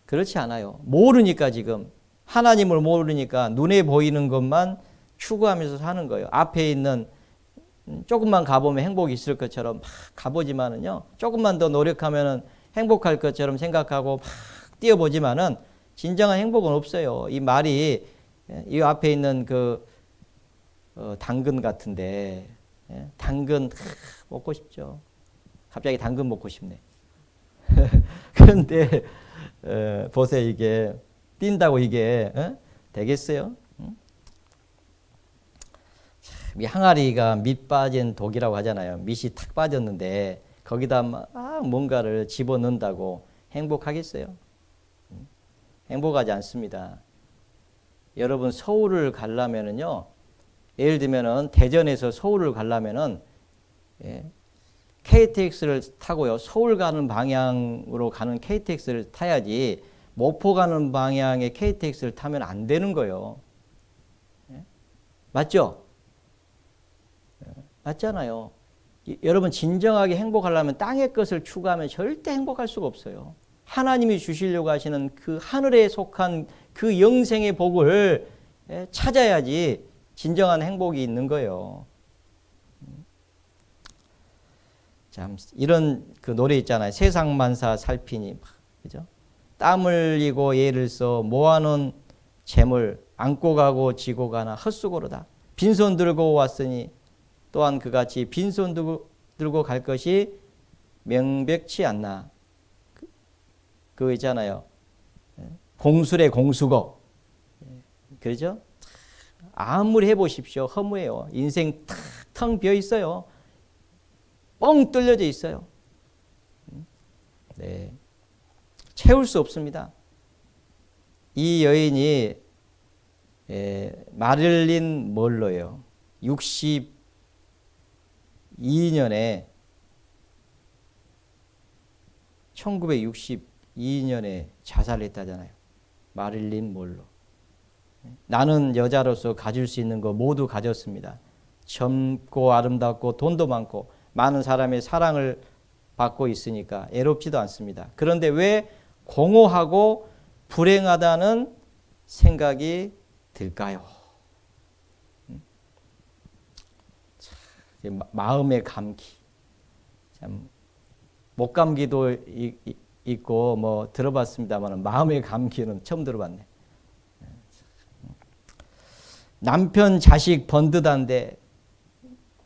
그렇지 않아요. 모르니까 지금 하나님을 모르니까 눈에 보이는 것만 추구하면서 사는 거예요. 앞에 있는 조금만 가보면 행복이 있을 것처럼 막 가보지만은요, 조금만 더 노력하면은 행복할 것처럼 생각하고 막 뛰어보지만은 진정한 행복은 없어요. 이 말이 이 앞에 있는 그 당근 같은데, 당근 먹고 싶죠. 갑자기 당근 먹고 싶네. 그런데 보세요, 이게 뛴다고 이게 되겠어요? 이 항아리가 밑 빠진 독이라고 하잖아요. 밑이 탁 빠졌는데 거기다 막 뭔가를 집어넣는다고 행복하겠어요? 행복하지 않습니다. 여러분, 서울을 가려면은요, 예를 들면은 대전에서 서울을 가려면은 KTX를 타고요, 서울 가는 방향으로 가는 KTX를 타야지 목포 가는 방향의 KTX를 타면 안 되는 거예요. 맞죠? 맞잖아요. 여러분, 진정하게 행복하려면 땅의 것을 추구하면 절대 행복할 수가 없어요. 하나님이 주시려고 하시는 그 하늘에 속한 그 영생의 복을 찾아야지 진정한 행복이 있는 거예요. 참, 이런 그 노래 있잖아요. 세상 만사 살피니, 그죠? 땀 흘리고 애를 써 모아놓은 재물 안고 가고 지고 가나 헛수고로다. 빈손 들고 왔으니 또한 그같이 빈손 들고 갈 것이 명백치 않나. 그거 있잖아요. 공술의 공수고. 그러죠? 아무리 해보십시오. 허무해요. 인생 텅 비어 있어요. 뻥 뚫려져 있어요. 네. 채울 수 없습니다. 이 여인이 마릴린 먼로예요. 62년에 1962년에 자살했다잖아요. 마릴린 먼로. 나는 여자로서 가질 수 있는 거 모두 가졌습니다. 젊고 아름답고 돈도 많고 많은 사람의 사랑을 받고 있으니까 애롭지도 않습니다. 그런데 왜 공허하고 불행하다는 생각이 들까요? 마음의 감기. 참, 목감기도 있고 뭐 들어봤습니다만 마음의 감기는 처음 들어봤네. 남편 자식 번듯한데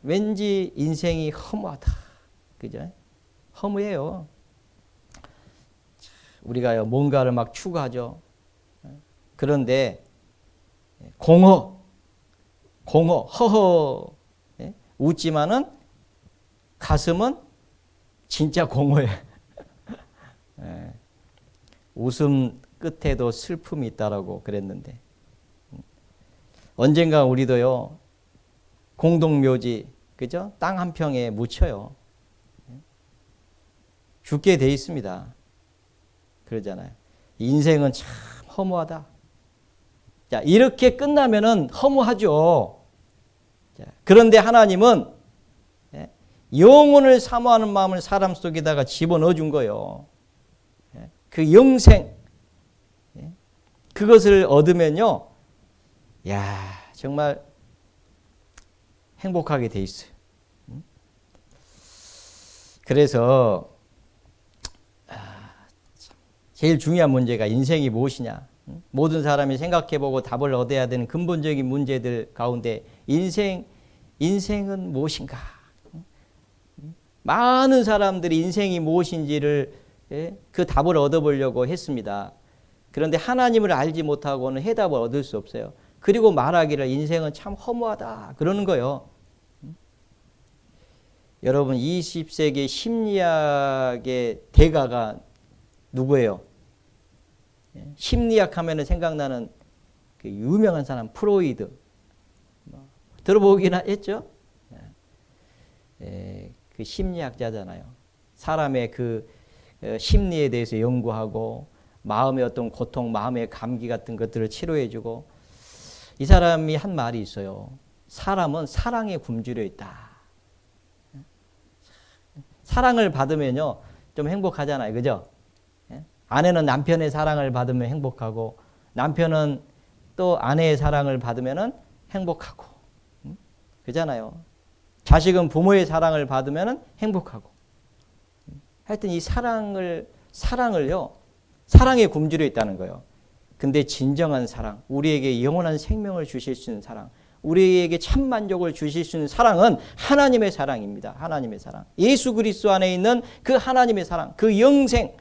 왠지 인생이 허무하다. 그죠? 허무해요. 우리가 뭔가를 막 추구하죠. 그런데 공허, 허허, 웃지만은 가슴은 진짜 공허해. 웃음 끝에도 슬픔이 있다라고 그랬는데, 언젠가 우리도요, 공동묘지, 그죠? 땅 한 평에 묻혀요. 죽게 돼 있습니다. 그러잖아요. 인생은 참 허무하다. 자, 이렇게 끝나면은 허무하죠. 자, 그런데 하나님은 영혼을 사모하는 마음을 사람 속에다가 집어넣어 준 거예요. 그 영생, 그것을 얻으면요, 야, 정말 행복하게 돼 있어요. 그래서 제일 중요한 문제가 인생이 무엇이냐. 모든 사람이 생각해보고 답을 얻어야 되는 근본적인 문제들 가운데 인생 인생은 무엇인가? 많은 사람들이 인생이 무엇인지를 그 답을 얻어보려고 했습니다. 그런데 하나님을 알지 못하고는 해답을 얻을 수 없어요. 그리고 말하기를 인생은 참 허무하다 그러는 거예요. 여러분 20세기 심리학의 대가가 누구예요? 심리학 하면 생각나는 그 유명한 사람 프로이드 들어보긴 했죠? 그 심리학자잖아요. 사람의 그 심리에 대해서 연구하고 마음의 어떤 고통, 마음의 감기 같은 것들을 치료해주고 이 사람이 한 말이 있어요. 사람은 사랑에 굶주려 있다. 사랑을 받으면요 좀 행복하잖아요, 그죠? 아내는 남편의 사랑을 받으면 행복하고 남편은 또 아내의 사랑을 받으면 행복하고 그잖아요. 자식은 부모의 사랑을 받으면 행복하고 하여튼 이 사랑을요 사랑에 굶주려 있다는 거예요. 근데 진정한 사랑, 우리에게 영원한 생명을 주실 수 있는 사랑, 우리에게 참 만족을 주실 수 있는 사랑은 하나님의 사랑입니다. 하나님의 사랑. 예수 그리스도 안에 있는 그 하나님의 사랑, 그 영생,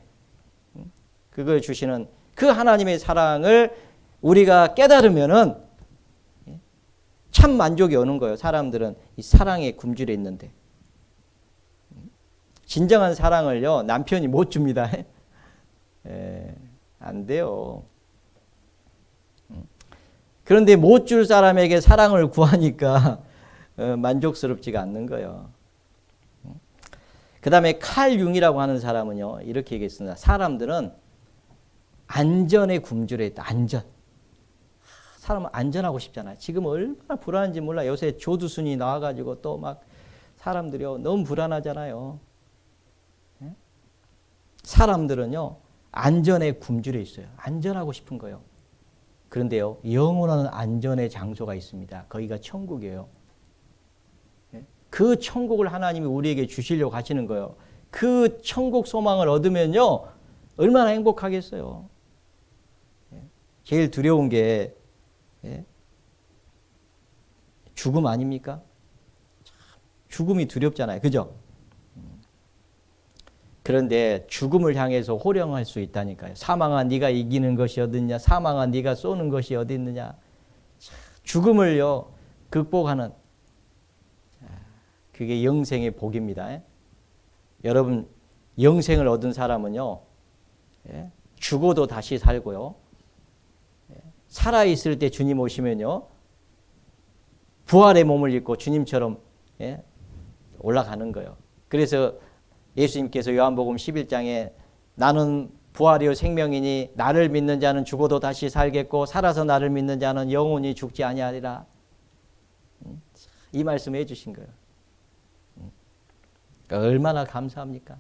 그걸 주시는 그 하나님의 사랑을 우리가 깨달으면은 참 만족이 오는 거예요. 사람들은 이 사랑에 굶주려 있는데. 진정한 사랑을요, 남편이 못 줍니다. 안 돼요. 그런데 못 줄 사람에게 사랑을 구하니까 만족스럽지가 않는 거예요. 그 다음에 칼 융이라고 하는 사람은요, 이렇게 얘기했습니다. 사람들은 안전에 굶주려 있다. 안전. 사람은 안전하고 싶잖아요. 지금 얼마나 불안한지 몰라. 요새 조두순이 나와가지고 또 막 사람들이요, 너무 불안하잖아요. 사람들은요, 안전에 굶주려 있어요. 안전하고 싶은 거예요. 그런데요, 영원한 안전의 장소가 있습니다. 거기가 천국이에요. 그 천국을 하나님이 우리에게 주시려고 하시는 거예요. 그 천국 소망을 얻으면요, 얼마나 행복하겠어요. 제일 두려운 게 죽음 아닙니까? 죽음이 두렵잖아요. 그죠? 그런데 죽음을 향해서 호령할 수 있다니까요. 사망아 네가 이기는 것이 어딨냐? 사망아 네가 쏘는 것이 어디 있느냐? 죽음을요 극복하는 그게 영생의 복입니다. 여러분 영생을 얻은 사람은요 죽어도 다시 살고요. 살아있을 때 주님 오시면요 부활의 몸을 입고 주님처럼 올라가는 거예요. 그래서 예수님께서 요한복음 11장에 나는 부활이요 생명이니 나를 믿는 자는 죽어도 다시 살겠고 살아서 나를 믿는 자는 영원히 죽지 아니하리라. 이 말씀을 해주신 거예요. 그러니까 얼마나 감사합니까?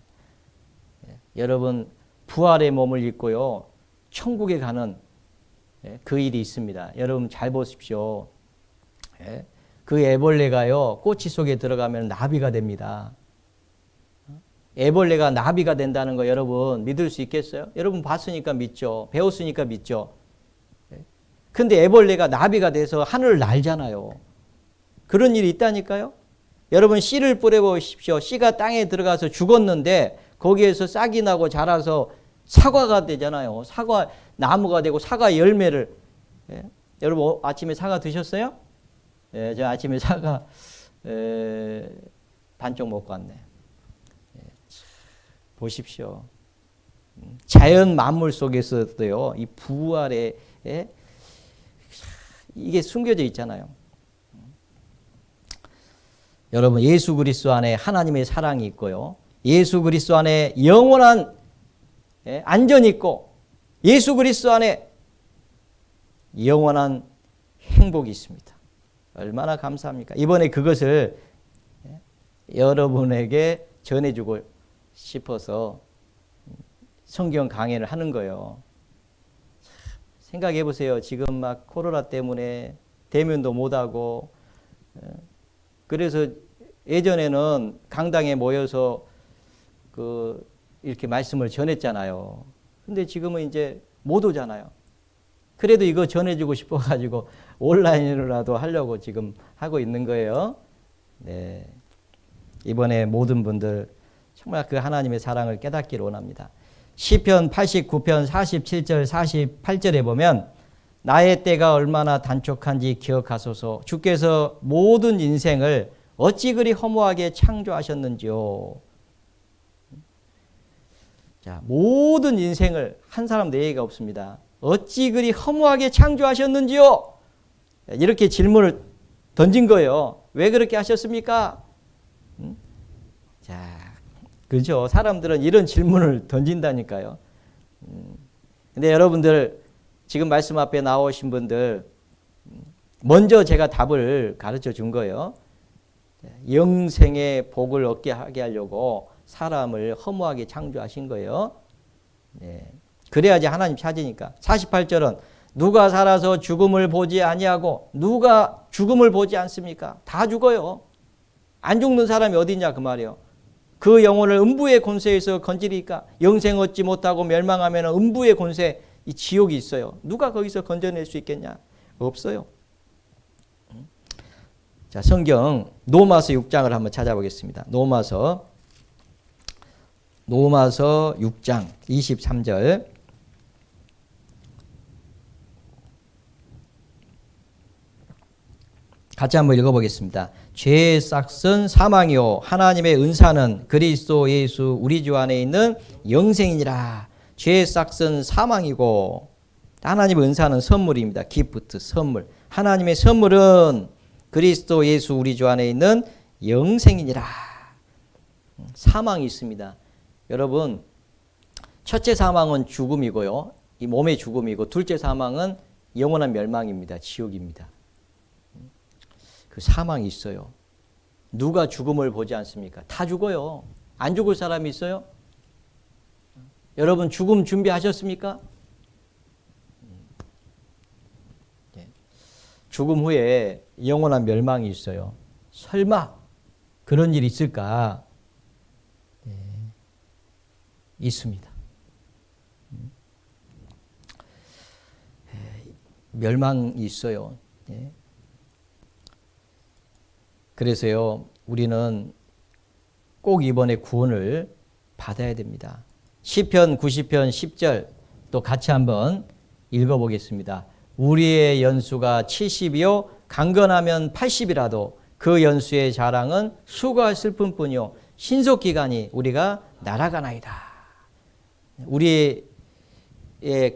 여러분 부활의 몸을 입고요 천국에 가는 그 일이 있습니다. 여러분 잘 보십시오. 그 애벌레가요 꼬치 속에 들어가면 나비가 됩니다. 애벌레가 나비가 된다는 거 여러분 믿을 수 있겠어요? 여러분 봤으니까 믿죠. 배웠으니까 믿죠. 근데 애벌레가 나비가 돼서 하늘을 날잖아요. 그런 일이 있다니까요. 여러분 씨를 뿌려보십시오. 씨가 땅에 들어가서 죽었는데 거기에서 싹이 나고 자라서 사과가 되잖아요. 사과 나무가 되고 사과 열매를. 여러분 아침에 사과 드셨어요? 저 아침에 사과 반쪽 먹고 왔네. 보십시오. 자연 만물 속에서도요, 이 부활에 이게 숨겨져 있잖아요. 여러분 예수 그리스도 안에 하나님의 사랑이 있고요. 예수 그리스도 안에 영원한 안전이 있고 예수 그리스도 안에 영원한 행복이 있습니다. 얼마나 감사합니까? 이번에 그것을 여러분에게 전해주고 싶어서 성경 강해를 하는 거예요. 생각해 보세요. 지금 막 코로나 때문에 대면도 못하고 그래서 예전에는 강당에 모여서 이렇게 말씀을 전했잖아요. 근데 지금은 이제 못 오잖아요. 그래도 이거 전해주고 싶어가지고 온라인으로라도 하려고 지금 하고 있는 거예요. 네. 이번에 모든 분들 정말 그 하나님의 사랑을 깨닫기를 원합니다. 시편 89편 47절 48절에 보면 나의 때가 얼마나 단촉한지 기억하소서. 주께서 모든 인생을 어찌 그리 허무하게 창조하셨는지요. 자, 모든 인생을 한 사람 네 얘기가 없습니다. 어찌 그리 허무하게 창조하셨는지요? 이렇게 질문을 던진 거예요. 왜 그렇게 하셨습니까? 자, 그죠? 사람들은 이런 질문을 던진다니까요. 근데 여러분들 지금 말씀 앞에 나오신 분들 먼저 제가 답을 가르쳐 준 거예요. 영생의 복을 얻게 하게 하려고 사람을 허무하게 창조하신 거예요. 네. 그래야지 하나님 찾으니까. 48절은 누가 살아서 죽음을 보지 아니하고 누가 죽음을 보지 않습니까? 다 죽어요. 안 죽는 사람이 어디 있냐 그 말이에요. 그 영혼을 음부의 권세에서 건지리까 영생 얻지 못하고 멸망하면 음부의 권세 이 지옥이 있어요. 누가 거기서 건져낼 수 있겠냐? 없어요. 자, 성경 로마서 6장을 한번 찾아보겠습니다. 로마서 6장 23절 같이 한번 읽어보겠습니다. 죄의 싹은 사망이요 하나님의 은사는 그리스도 예수 우리 주 안에 있는 영생이니라. 죄의 싹은 사망이고 하나님의 은사는 선물입니다. 기프트 선물. 하나님의 선물은 그리스도 예수 우리 주 안에 있는 영생이니라. 사망이 있습니다. 여러분 첫째 사망은 죽음이고요. 이 몸의 죽음이고 둘째 사망은 영원한 멸망입니다. 지옥입니다. 그 사망이 있어요. 누가 죽음을 보지 않습니까? 다 죽어요. 안 죽을 사람이 있어요? 여러분 죽음 준비하셨습니까? 죽음 후에 영원한 멸망이 있어요. 설마 그런 일이 있을까? 네, 있습니다. 멸망이 있어요. 네. 그래서요, 우리는 꼭 이번에 구원을 받아야 됩니다. 시편 90편 10절 또 같이 한번 읽어보겠습니다. 우리의 연수가 70이요 강건하면 80이라도 그 연수의 자랑은 수고할 슬픔뿐이요 신속기간이 우리가 날아가나이다. 우리의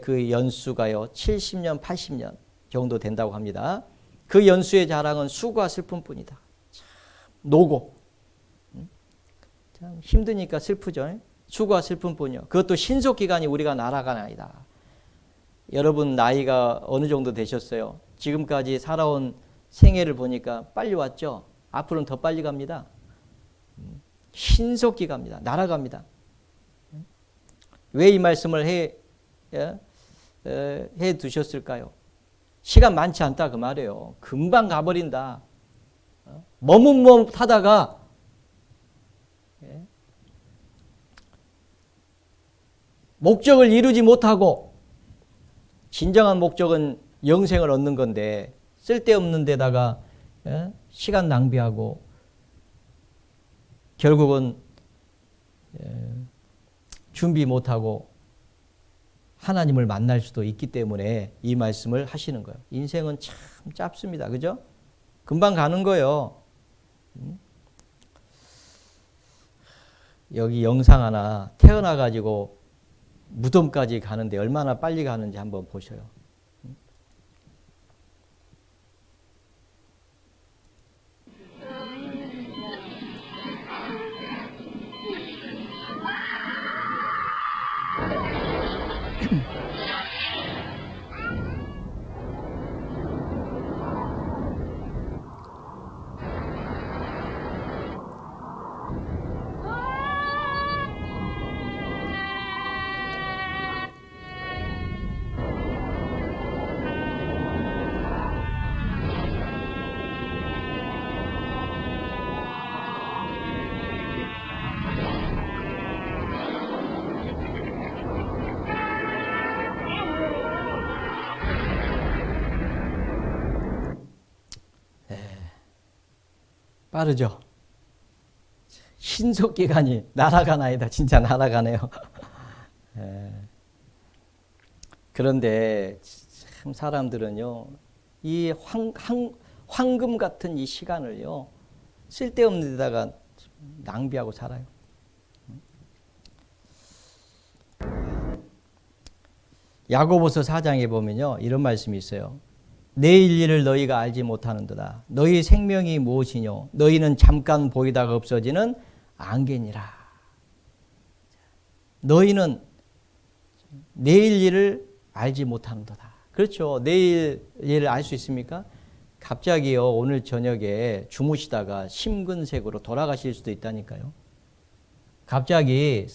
그 연수가요 70년 80년 정도 된다고 합니다. 그 연수의 자랑은 수고와 슬픔뿐이다. 참 노고 참 힘드니까 슬프죠. 수고와 슬픔뿐이요. 그것도 신속기간이 우리가 날아가나이다. 여러분 나이가 어느 정도 되셨어요? 지금까지 살아온 생애를 보니까 빨리 왔죠? 앞으로는 더 빨리 갑니다. 신속히 갑니다. 날아갑니다. 왜 이 말씀을 해 두셨을까요? 시간 많지 않다 그 말이에요. 금방 가버린다. 머뭇머뭇하다가 목적을 이루지 못하고 진정한 목적은 영생을 얻는 건데 쓸데없는 데다가 시간 낭비하고 결국은 준비 못하고 하나님을 만날 수도 있기 때문에 이 말씀을 하시는 거예요. 인생은 참 짧습니다. 그죠? 금방 가는 거예요. 여기 영상 하나 태어나가지고 무덤까지 가는데 얼마나 빨리 가는지 한번 보셔요. 빠르죠? 신속기간이 날아가나이다. 진짜 날아가네요. 그런데 참 사람들은요, 이 황금 같은 이 시간을요, 쓸데없는 데다가 낭비하고 살아요. 야고보서 4장에 보면요, 이런 말씀이 있어요. 내일 일을 너희가 알지 못하는도다. 너희 생명이 무엇이뇨? 너희는 잠깐 보이다가 없어지는 안개니라. 너희는 내일 일을 알지 못하는도다. 그렇죠. 내일 일을 알 수 있습니까? 갑자기요, 오늘 저녁에 주무시다가 심근색으로 돌아가실 수도 있다니까요. 갑자기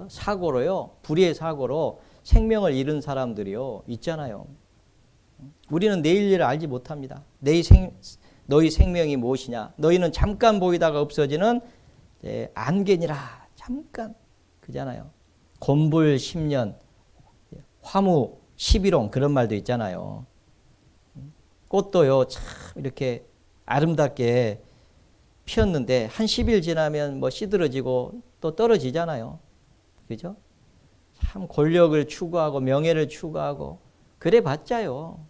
사고로요, 불의의 사고로 생명을 잃은 사람들이요, 있잖아요. 우리는 내일 일을 알지 못합니다. 너희 생명이 무엇이냐? 너희는 잠깐 보이다가 없어지는 안개니라. 잠깐. 그잖아요. 곤불 10년, 화무 11홍 그런 말도 있잖아요. 꽃도요, 참 이렇게 아름답게 피었는데 한 10일 지나면 뭐 시들어지고 또 떨어지잖아요. 그죠? 참 권력을 추구하고 명예를 추구하고 그래 봤자요,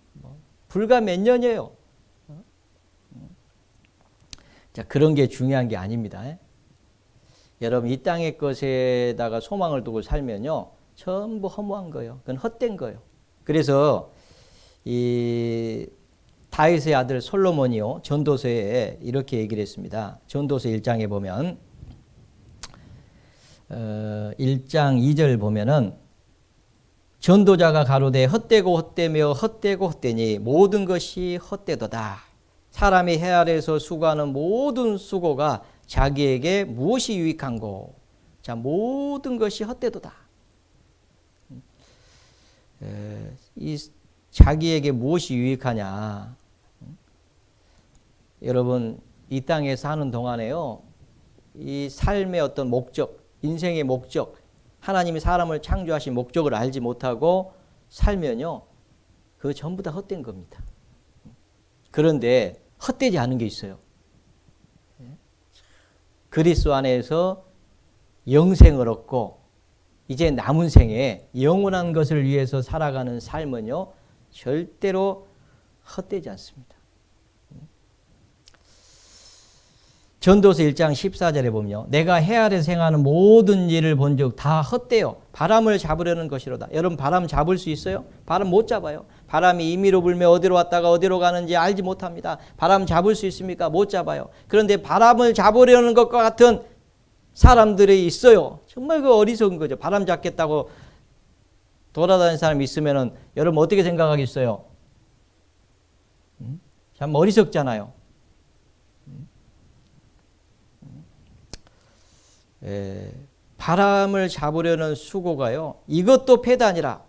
불과 몇 년이에요. 자, 그런 게 중요한 게 아닙니다. 여러분, 이 땅의 것에다가 소망을 두고 살면요, 전부 허무한 거예요. 그건 헛된 거예요. 그래서 이 다윗의 아들 솔로몬이요, 전도서에 이렇게 얘기를 했습니다. 전도서 1장에 보면 1장 2절 보면은 전도자가 가로되 헛되고 헛되며 헛되고 헛되니 모든 것이 헛되도다. 사람이 해 아래에서 수고하는 모든 수고가 자기에게 무엇이 유익한고? 자, 모든 것이 헛되도다. 이 자기에게 무엇이 유익하냐? 여러분, 이 땅에 사는 동안에요, 이 삶의 어떤 목적, 인생의 목적, 하나님이 사람을 창조하신 목적을 알지 못하고 살면요, 그거 전부 다 헛된 겁니다. 그런데 헛되지 않은 게 있어요. 그리스도 안에서 영생을 얻고 이제 남은 생에 영원한 것을 위해서 살아가는 삶은요, 절대로 헛되지 않습니다. 전도서 1장 14절에 보면요, 내가 해 아래에서 행하는 모든 일을 본즉 다 헛되요 바람을 잡으려는 것이로다. 여러분, 바람 잡을 수 있어요? 바람 못 잡아요. 바람이 임의로 불며 어디로 왔다가 어디로 가는지 알지 못합니다. 바람 잡을 수 있습니까? 못 잡아요. 그런데 바람을 잡으려는 것과 같은 사람들이 있어요. 정말 그 어리석은 거죠. 바람 잡겠다고 돌아다니는 사람이 있으면은 여러분 어떻게 생각하겠어요? 참 어리석잖아요. 바람을 잡으려는 수고가요, 이것도 패단이라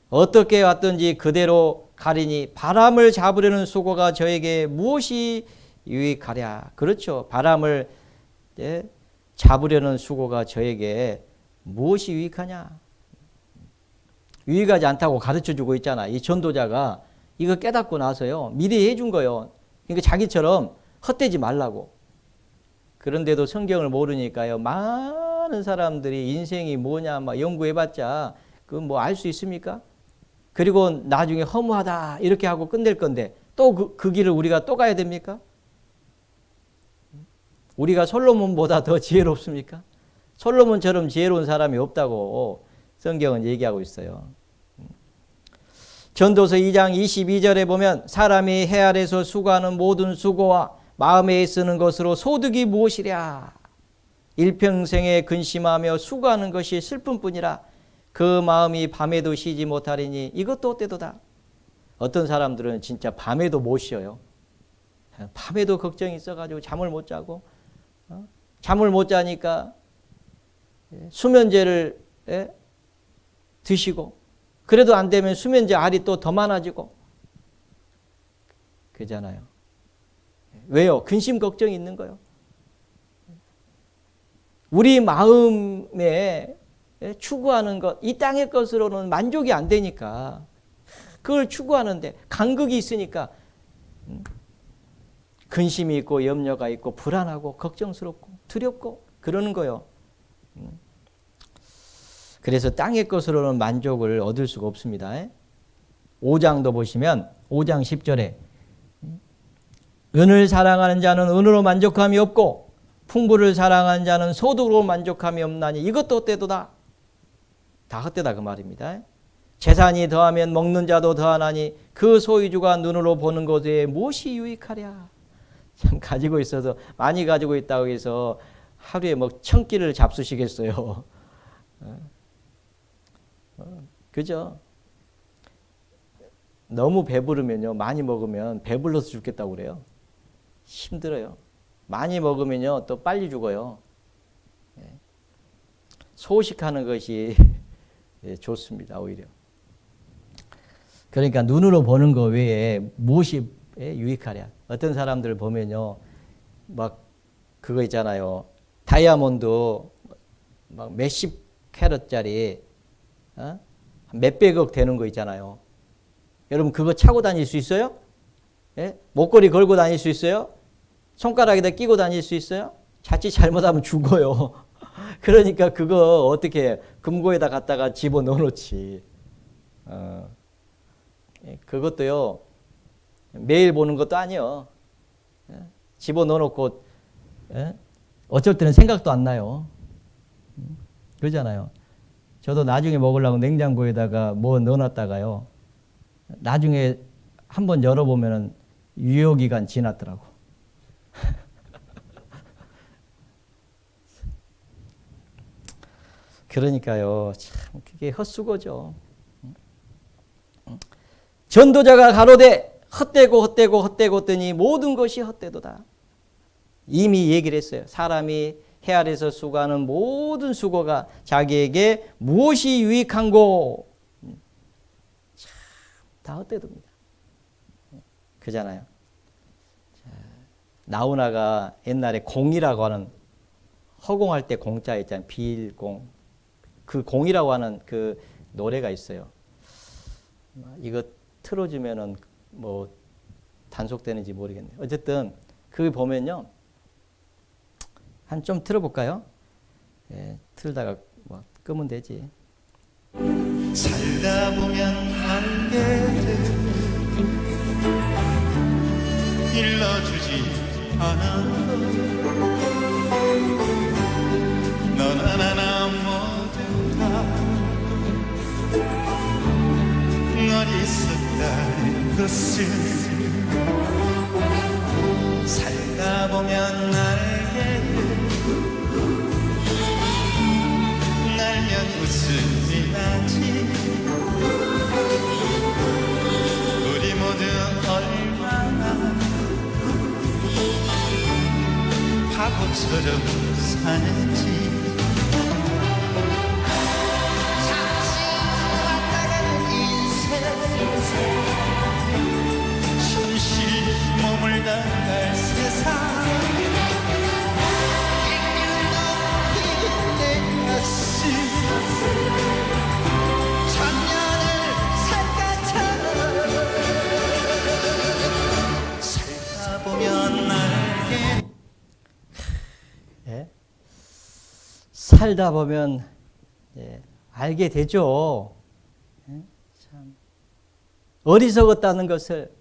어떻게 왔든지 그대로 가리니 바람을 잡으려는 수고가 저에게 무엇이 유익하랴. 그렇죠. 바람을 잡으려는 수고가 저에게 무엇이 유익하냐. 유익하지 않다고 가르쳐주고 있잖아. 이 전도자가 이거 깨닫고 나서요, 미리 해준 거예요. 그러니까 자기처럼 헛되지 말라고. 그런데도 성경을 모르니까요, 많은 사람들이 인생이 뭐냐 막 연구해봤자 그 뭐 알 수 있습니까? 그리고 나중에 허무하다 이렇게 하고 끝낼 건데 또 그 길을 우리가 또 가야 됩니까? 우리가 솔로몬보다 더 지혜롭습니까? 솔로몬처럼 지혜로운 사람이 없다고 성경은 얘기하고 있어요. 전도서 2장 22절에 보면 사람이 해 아래에서 수고하는 모든 수고와 마음에 애쓰는 것으로 소득이 무엇이랴. 일평생에 근심하며 수고하는 것이 슬픔뿐이라. 그 마음이 밤에도 쉬지 못하리니 이것도 헛되도다. 어떤 사람들은 진짜 밤에도 못 쉬어요. 밤에도 걱정이 있어가지고 잠을 못 자고, 잠을 못 자니까 수면제를 드시고, 그래도 안 되면 수면제 알이 또 더 많아지고 그잖아요. 왜요? 근심 걱정이 있는 거예요. 우리 마음에 추구하는 것, 이 땅의 것으로는 만족이 안 되니까 그걸 추구하는데 간극이 있으니까 근심이 있고 염려가 있고 불안하고 걱정스럽고 두렵고 그러는 거요. 그래서 땅의 것으로는 만족을 얻을 수가 없습니다. 5장도 보시면 5장 10절에 은을 사랑하는 자는 은으로 만족함이 없고 풍부를 사랑하는 자는 소득으로 만족함이 없나니 이것도 헛되도다. 다 헛되다 그 말입니다. 재산이 더하면 먹는 자도 더하나니 그 소유주가 눈으로 보는 것에 무엇이 유익하랴. 참 가지고 있어서 많이 가지고 있다고 해서 하루에 뭐 1000끼를 잡수시겠어요. 그죠? 너무 배부르면요, 많이 먹으면 배불러서 죽겠다고 그래요. 힘들어요. 많이 먹으면요 또 빨리 죽어요. 소식하는 것이 좋습니다. 오히려. 그러니까 눈으로 보는 거 외에 무엇이 유익하랴. 어떤 사람들 보면요 막 그거 있잖아요. 다이아몬드 막 몇십 캐럿짜리 몇백억 되는 거 있잖아요. 여러분 그거 차고 다닐 수 있어요? 예? 목걸이 걸고 다닐 수 있어요? 손가락에다 끼고 다닐 수 있어요? 자칫 잘못하면 죽어요. 그러니까 그거 어떻게 금고에다 갖다가 집어넣어 놓지. 그것도요 매일 보는 것도 아니요. 집어넣어 놓고 어쩔 때는 생각도 안 나요. 그러잖아요. 저도 나중에 먹으려고 냉장고에다가 뭐 넣어놨다가요 나중에 한번 열어보면은 유효기간 지났더라고. 그러니까요 참 그게 헛수고죠. 전도자가 가로되 헛되고 헛되고 헛되고 했더니 모든 것이 헛되도다. 이미 얘기를 했어요. 사람이 해 아래서 수고하는 모든 수고가 자기에게 무엇이 유익한고 참 다 헛되도입니다. 그잖아요. 나훈아가 옛날에 공이라고 하는 허공할 때 공자 있잖아요. 비일공. 그 공이라고 하는 그 노래가 있어요. 이거 틀어주면은 뭐 단속되는지 모르겠네요. 어쨌든 그거 보면요. 한 좀 틀어볼까요? 예, 틀다가 뭐 끄면 되지. 살다 보면 알게 돼 일러주지 않아 너나 나나 모두 다 어리석다는 것을 살다 보면 알게 돼 날면 웃음이 나지 우리 모두 얼마나 바보처럼 사는지 잠시 왔다 가는 인생 잠시 머물다 갈 세상 천년을 살다 보면 알게 예? 살다 보면 예, 알게 되죠. 예? 참 어리석었다는 것을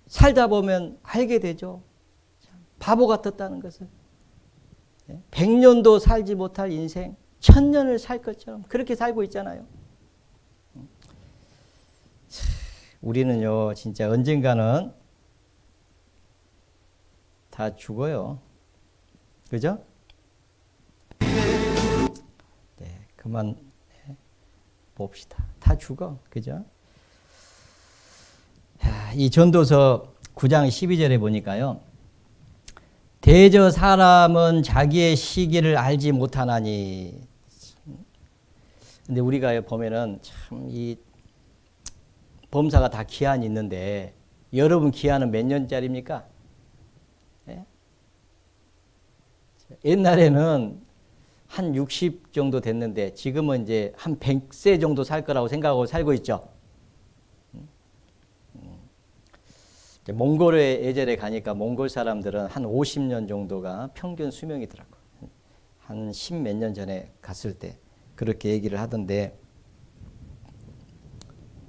살다 보면 알게 되죠. 참 바보 같았다는 것을 100년도 살지 못할 인생 1000년을 살 것처럼 그렇게 살고 있잖아요. 우리는요 진짜 언젠가는 다 죽어요. 그죠? 네, 그만 봅시다. 다 죽어. 그죠? 이 전도서 9장 12절에 보니까요. 대저 사람은 자기의 시기를 알지 못하나니. 근데 우리가 보면은 참 이 범사가 다 기한이 있는데 여러분 기한은 몇 년짜리입니까? 예? 옛날에는 한 60 정도 됐는데 지금은 이제 한 100세 정도 살 거라고 생각하고 살고 있죠. 이제 몽골에 예전에 가니까 몽골 사람들은 한 50년 정도가 평균 수명이더라고요. 한 10몇 년 전에 갔을 때 그렇게 얘기를 하던데,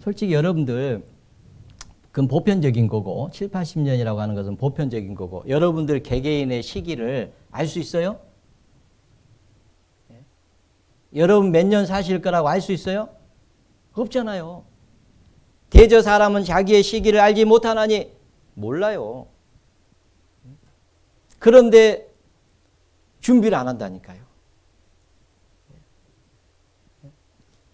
솔직히 여러분들 그건 보편적인 거고 7, 80년이라고 하는 것은 보편적인 거고, 여러분들 개개인의 시기를 알 수 있어요? 여러분 몇 년 사실 거라고 알 수 있어요? 없잖아요. 대저 사람은 자기의 시기를 알지 못하나니 몰라요. 그런데 준비를 안 한다니까요.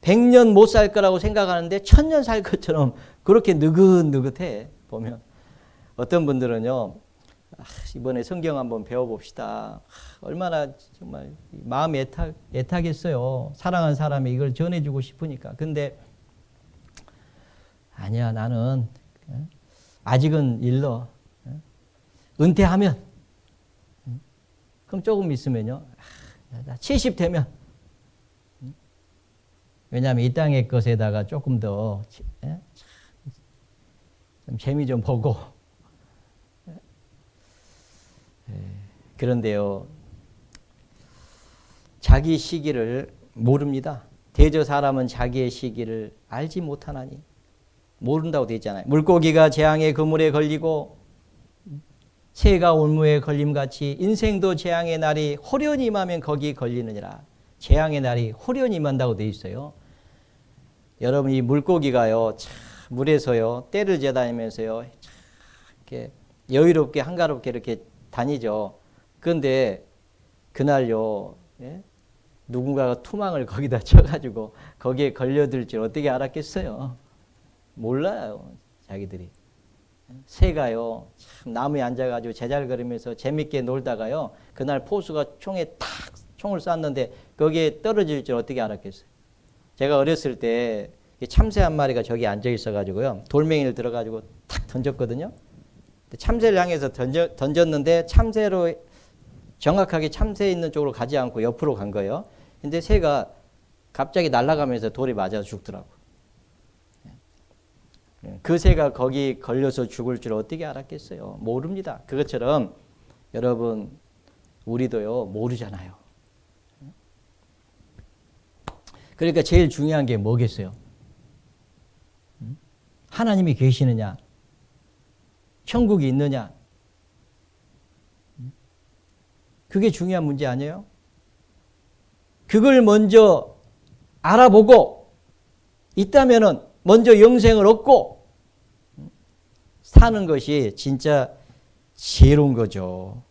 100년 못 살 거라고 생각하는데 1000년 살 것처럼 그렇게 느긋느긋해 보면. 어떤 분들은요, 이번에 성경 한번 배워봅시다. 얼마나 정말 마음이 애타겠어요. 사랑하는 사람이 이걸 전해주고 싶으니까. 근데 아니야, 나는 아직은 일러. 은퇴하면, 그럼 조금 있으면요, 나 70 되면, 왜냐하면 이 땅의 것에다가 조금 더 좀 재미 좀 보고. 그런데요, 자기 시기를 모릅니다. 대저 사람은 자기의 시기를 알지 못하나니. 모른다고 되어 있잖아요. 물고기가 재앙의 그물에 걸리고 새가 올무에 걸림같이 인생도 재앙의 날이 호련히 임하면 거기 걸리느니라. 재앙의 날이 호련히 임한다고 되어 있어요. 여러분, 이 물고기가요, 참 물에서요 떼를 재다니면서요 참 이렇게 여유롭게 한가롭게 이렇게 다니죠. 그런데 그날요, 누군가가 투망을 거기다 쳐가지고 거기에 걸려들 줄 어떻게 알았겠어요? 몰라요, 자기들이. 새가요, 참 나무에 앉아가지고 제잘거리면서 재밌게 놀다가요, 그날 포수가 총에 탁 총을 쐈는데 거기에 떨어질 줄 어떻게 알았겠어요? 제가 어렸을 때 참새 한 마리가 저기 앉아 있어가지고요, 돌멩이를 들어가지고 탁 던졌거든요. 참새를 향해서 던졌는데 참새로 정확하게 참새 있는 쪽으로 가지 않고 옆으로 간 거예요. 근데 새가 갑자기 날아가면서 돌이 맞아서 죽더라고. 그 새가 거기 걸려서 죽을 줄 어떻게 알았겠어요? 모릅니다. 그것처럼 여러분, 우리도요 모르잖아요. 그러니까 제일 중요한 게 뭐겠어요? 하나님이 계시느냐? 천국이 있느냐? 그게 중요한 문제 아니에요? 그걸 먼저 알아보고 있다면은 먼저 영생을 얻고 사는 것이 진짜 지혜로운 거죠.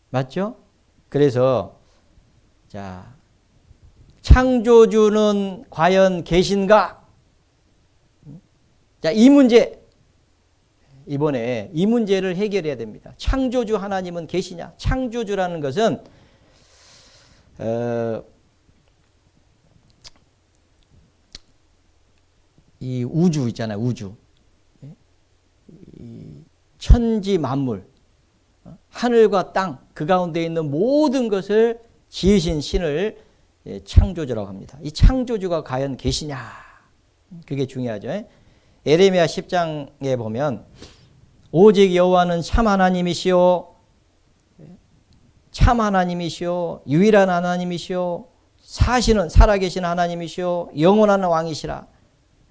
맞죠? 그래서 자, 창조주는 과연 계신가? 자, 이 문제, 이번에 이 문제를 해결해야 됩니다. 창조주 하나님은 계시냐? 창조주라는 것은 이 우주 있잖아요. 우주. 이 천지 만물, 하늘과 땅, 그 가운데 있는 모든 것을 지으신 신을 창조주라고 합니다. 이 창조주가 과연 계시냐? 그게 중요하죠. 에레미야 10장에 보면 오직 여호와는 참 하나님이시오, 참 하나님이시오, 유일한 하나님이시오, 사시는 살아계신 하나님이시오, 영원한 왕이시라.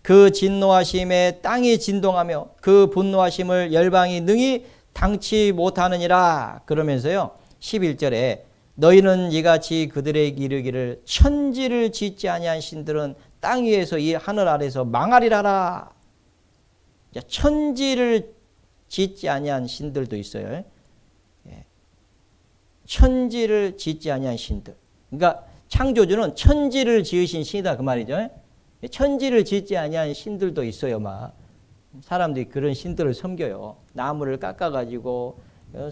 그 진노하심에 땅이 진동하며 그 분노하심을 열방이 능히 당치 못하느니라. 그러면서요 11절에 너희는 이같이 그들에게 이르기를 천지를 짓지 아니한 신들은 땅 위에서 이 하늘 아래서 망하리라라. 천지를 짓지 아니한 신들도 있어요. 천지를 짓지 아니한 신들. 그러니까 창조주는 천지를 지으신 신이다 그 말이죠. 천지를 짓지 아니한 신들도 있어요. 막 사람들이 그런 신들을 섬겨요. 나무를 깎아가지고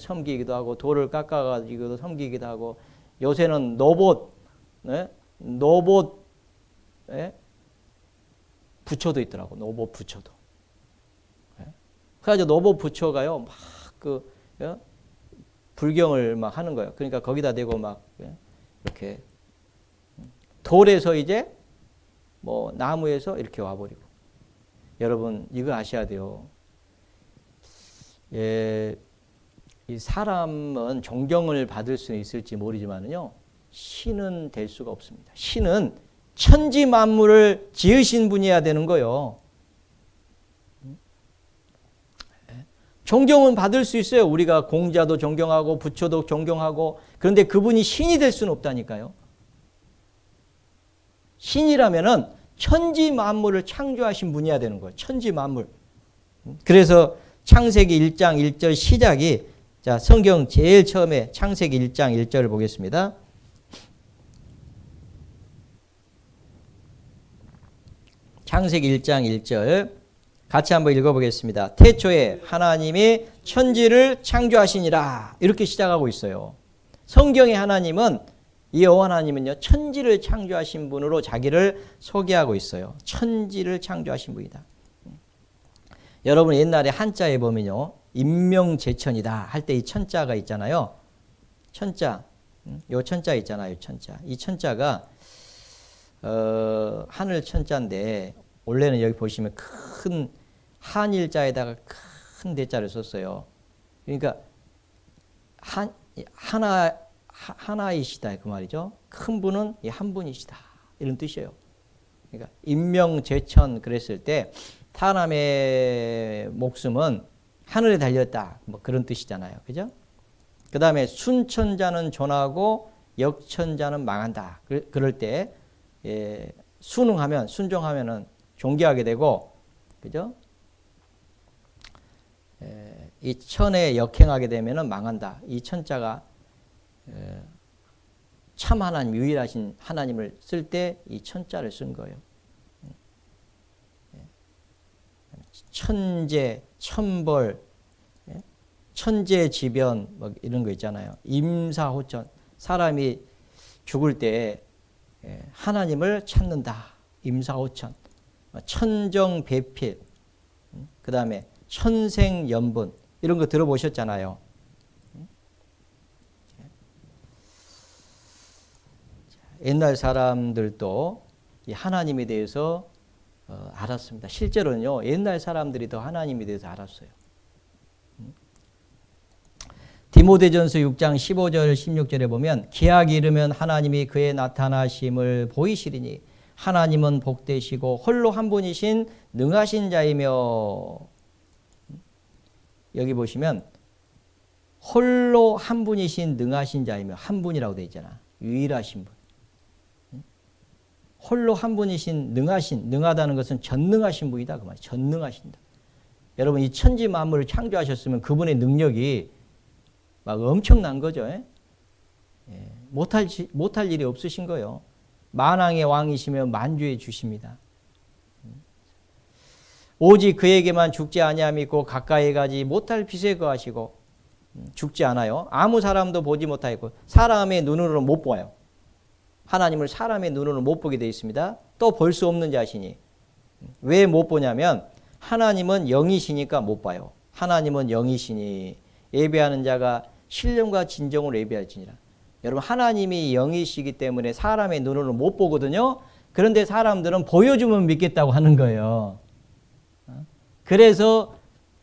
섬기기도 하고 돌을 깎아가지고 섬기기도 하고, 요새는 로봇 부처도 있더라고. 로봇 부처도. 그래가지고 로봇 부처가요 막 불경을 막 하는 거예요. 그러니까 거기다 대고 막 이렇게 돌에서 이제 뭐 나무에서 이렇게 와버리고. 여러분 이거 아셔야 돼요. 이 사람은 존경을 받을 수 있을지 모르지만요, 신은 될 수가 없습니다. 신은 천지 만물을 지으신 분이어야 되는 거예요. 존경은 받을 수 있어요. 우리가 공자도 존경하고 부처도 존경하고, 그런데 그분이 신이 될 수는 없다니까요. 신이라면은 천지 만물을 창조하신 분이어야 되는 거예요. 천지 만물. 그래서 창세기 1장 1절 시작이, 자, 성경 제일 처음에 창세기 1장 1절을 보겠습니다. 창세기 1장 1절 같이 한번 읽어보겠습니다. 태초에 하나님이 천지를 창조하시니라, 이렇게 시작하고 있어요. 성경의 하나님은, 이 여호와 하나님은요, 천지를 창조하신 분으로 자기를 소개하고 있어요. 천지를 창조하신 분이다. 여러분 옛날에 한자에 보면요, 임명제천이다 할 때 이 천자가 있잖아요. 천자, 요 천자 있잖아요. 천자. 이 천자가 하늘 천자인데, 원래는 여기 보시면 큰 한일자에다가 큰 대자를 썼어요. 그러니까 하나이시다 그 말이죠. 큰 분은 한 분이시다, 이런 뜻이에요. 그러니까 임명제천 그랬을 때 사람의 목숨은 하늘에 달렸다, 뭐 그런 뜻이잖아요. 그죠? 그 다음에 순천자는 존하고 역천자는 망한다. 그럴 때 순응하면, 순종하면은 존귀하게 되고, 그죠? 이 천에 역행하게 되면은 망한다. 이 천자가 참 하나님, 유일하신 하나님을 쓸 때 이 천자를 쓴 거예요. 천재, 천벌, 천재지변, 뭐 이런 거 있잖아요. 임사호천, 사람이 죽을 때 하나님을 찾는다. 임사호천, 천정배필, 그 다음에 천생연분, 이런 거 들어보셨잖아요. 옛날 사람들도 이 하나님에 대해서 알았습니다. 실제로는요, 옛날 사람들이 더 하나님에 대해서 알았어요. 디모데전서 6장 15절 16절에 보면, 기약이 이르면 하나님이 그의 나타나심을 보이시리니 하나님은 복되시고 홀로 한 분이신 능하신 자이며, 여기 보시면 홀로 한 분이신 능하신 자이며, 한 분이라고 되어 있잖아. 유일하신 분. 홀로 한 분이신 능하신, 능하다는 것은 전능하신 분이다 그 말이에요. 전능하신다. 여러분 이 천지 만물을 창조하셨으면 그분의 능력이 막 엄청난 거죠. 못할 일이 없으신 거예요. 만왕의 왕이시며 만주의 주십니다. 오직 그에게만 죽지 아니함이 있고 가까이 가지 못할 빛에 거하시고, 죽지 않아요. 아무 사람도 보지 못하고 사람의 눈으로는 못 보아요. 하나님을 사람의 눈으로는 못 보게 되어 있습니다. 또 볼 수 없는 자시니, 왜 못 보냐면 하나님은 영이시니까 못 봐요. 하나님은 영이시니 예배하는 자가 신령과 진정으로 예배할지니라. 여러분 하나님이 영이시기 때문에 사람의 눈으로는 못 보거든요. 그런데 사람들은 보여주면 믿겠다고 하는 거예요. 그래서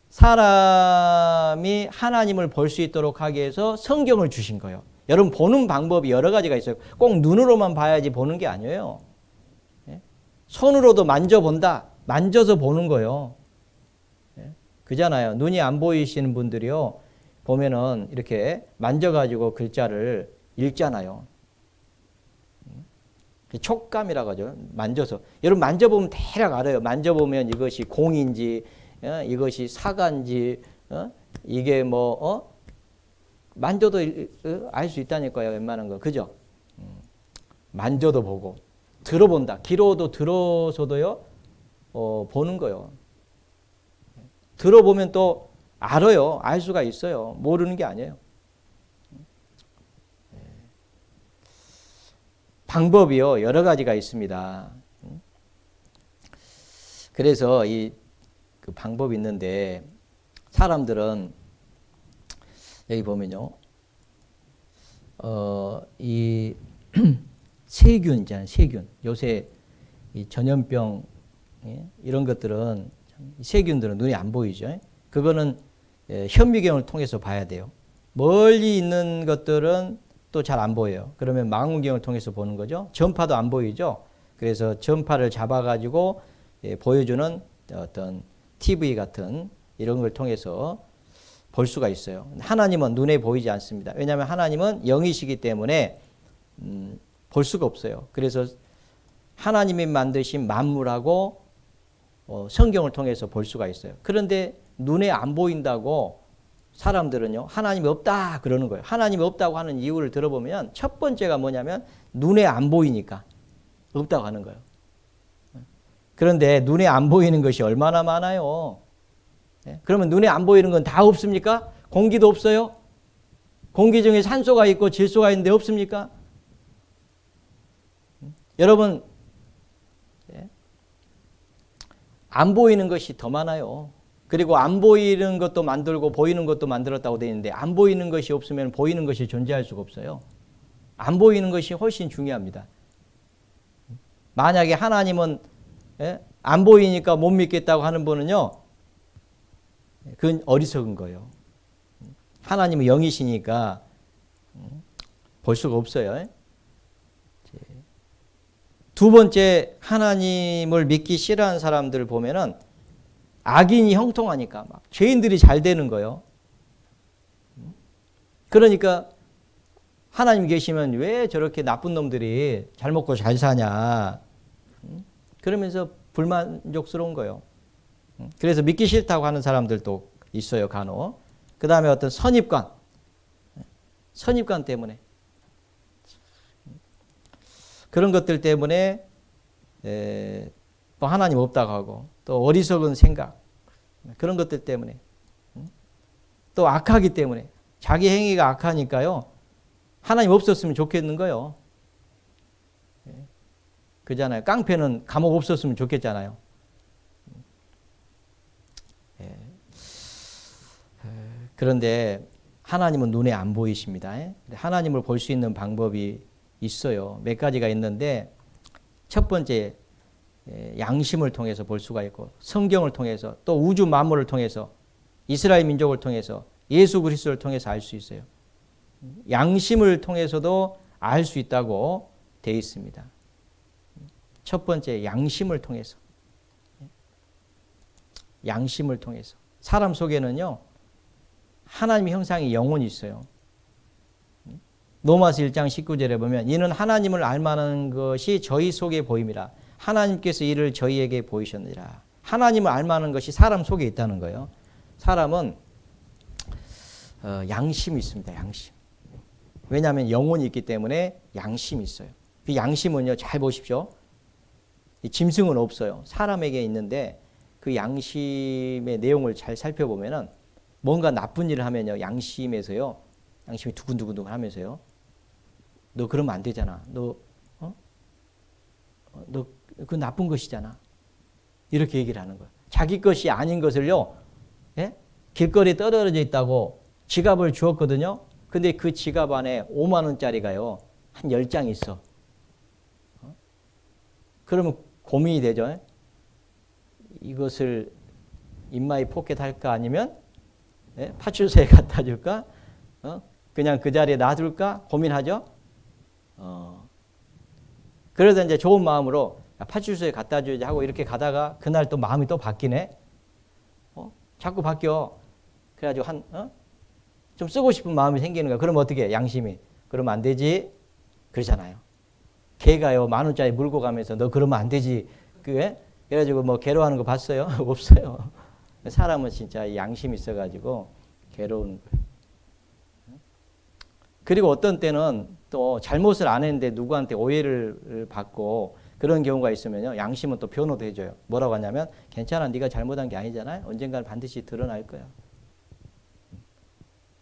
사람이 하나님을 볼 수 있도록 하기 위해서 성경을 주신 거예요. 여러분 보는 방법이 여러 가지가 있어요. 꼭 눈으로만 봐야지 보는 게 아니에요. 손으로도 만져본다. 만져서 보는 거예요. 그잖아요. 눈이 안 보이시는 분들이요, 보면은 이렇게 만져가지고 글자를 읽잖아요. 촉감이라고 하죠. 만져서. 여러분 만져보면 대략 알아요. 만져보면 이것이 공인지, 이것이 사과인지, 이게 뭐 만져도 알 수 있다니까요. 웬만한 거. 그죠? 만져도 보고, 들어본다. 귀로도 들어서도요, 보는 거요. 들어보면 또 알아요. 알 수가 있어요. 모르는 게 아니에요. 방법이요, 여러 가지가 있습니다. 그래서 그 방법이 있는데, 사람들은 여기 보면요, 이 세균 있잖아요. 세균. 요새 이 전염병, 이런 것들은, 세균들은 눈에 안 보이죠. 그거는 현미경을 통해서 봐야 돼요. 멀리 있는 것들은 또 잘 안 보여요. 그러면 망원경을 통해서 보는 거죠. 전파도 안 보이죠. 그래서 전파를 잡아가지고 보여주는 어떤 TV 같은 이런 걸 통해서 볼 수가 있어요. 하나님은 눈에 보이지 않습니다. 왜냐하면 하나님은 영이시기 때문에 볼 수가 없어요. 그래서 하나님이 만드신 만물하고 성경을 통해서 볼 수가 있어요. 그런데 눈에 안 보인다고 사람들은요, 하나님이 없다 그러는 거예요. 하나님이 없다고 하는 이유를 들어보면 첫 번째가 뭐냐면 눈에 안 보이니까 없다고 하는 거예요. 그런데 눈에 안 보이는 것이 얼마나 많아요. 그러면 눈에 안 보이는 건 다 없습니까? 공기도 없어요? 공기 중에 산소가 있고 질소가 있는데 없습니까? 여러분, 안 보이는 것이 더 많아요. 그리고 안 보이는 것도 만들고 보이는 것도 만들었다고 되어 있는데 안 보이는 것이 없으면 보이는 것이 존재할 수가 없어요. 안 보이는 것이 훨씬 중요합니다. 만약에 하나님은 안 보이니까 못 믿겠다고 하는 분은요, 그건 어리석은 거예요. 하나님은 영이시니까 볼 수가 없어요. 두 번째, 하나님을 믿기 싫어하는 사람들을 보면은 악인이 형통하니까 막 죄인들이 잘 되는 거예요. 그러니까 하나님 계시면 왜 저렇게 나쁜 놈들이 잘 먹고 잘 사냐. 그러면서 불만족스러운 거예요. 그래서 믿기 싫다고 하는 사람들도 있어요, 간혹. 그 다음에 어떤 선입관 때문에. 그런 것들 때문에 또 하나님 없다고 하고 또 어리석은 생각 그런 것들 때문에 또 악하기 때문에 자기 행위가 악하니까요. 하나님 없었으면 좋겠는 거예요. 그잖아요. 깡패는 감옥 없었으면 좋겠잖아요. 그런데 하나님은 눈에 안 보이십니다. 하나님을 볼 수 있는 방법이 있어요. 몇 가지가 있는데 첫 번째, 양심을 통해서 볼 수가 있고 성경을 통해서 또 우주 만물을 통해서 이스라엘 민족을 통해서 예수 그리스도를 통해서 알 수 있어요. 양심을 통해서도 알 수 있다고 되어 있습니다. 첫 번째, 양심을 통해서. 양심을 통해서. 사람 속에는요, 하나님의 형상이 영혼이 있어요. 로마서 1장 19절에 보면 이는 하나님을 알만한 것이 저희 속에 보임이라. 하나님께서 이를 저희에게 보이셨느니라. 하나님을 알만한 것이 사람 속에 있다는 거예요. 사람은 양심이 있습니다. 양심. 왜냐하면 영혼이 있기 때문에 양심이 있어요. 그 양심은요, 잘 보십시오. 짐승은 없어요. 사람에게 있는데 그 양심의 내용을 잘 살펴보면은 뭔가 나쁜 일을 하면요, 양심에서요, 양심이 두근두근 하면서요, 너 그러면 안 되잖아. 너 그 나쁜 것이잖아. 이렇게 얘기를 하는 거예요. 자기 것이 아닌 것을요, 길거리에 떨어져 있다고 지갑을 주었거든요. 근데 그 지갑 안에 5만 원짜리가요, 한 10장 있어. 그러면 고민이 되죠. 이것을 인마이 포켓할까 아니면 파출소에 갖다 줄까? 그냥 그 자리에 놔둘까? 고민하죠. 그래서 이제 좋은 마음으로 파출소에 갖다 줘야지 하고 이렇게 가다가 그날 또 마음이 또 바뀌네. 자꾸 바뀌어. 그래가지고 좀 쓰고 싶은 마음이 생기는 거야. 그러면 어떻게 해? 양심이. 그러면 안 되지. 그러잖아요. 개가요, 10,000원짜리 물고 가면서 너 그러면 안 되지. 그래가지고 뭐 괴로워하는 거 봤어요? 없어요. 사람은 진짜 양심이 있어가지고 괴로운 거예요. 그리고 어떤 때는 또 잘못을 안 했는데 누구한테 오해를 받고 그런 경우가 있으면요, 양심은 또 변호도 해줘요. 뭐라고 하냐면, 괜찮아, 네가 잘못한 게 아니잖아요. 언젠가는 반드시 드러날 거야.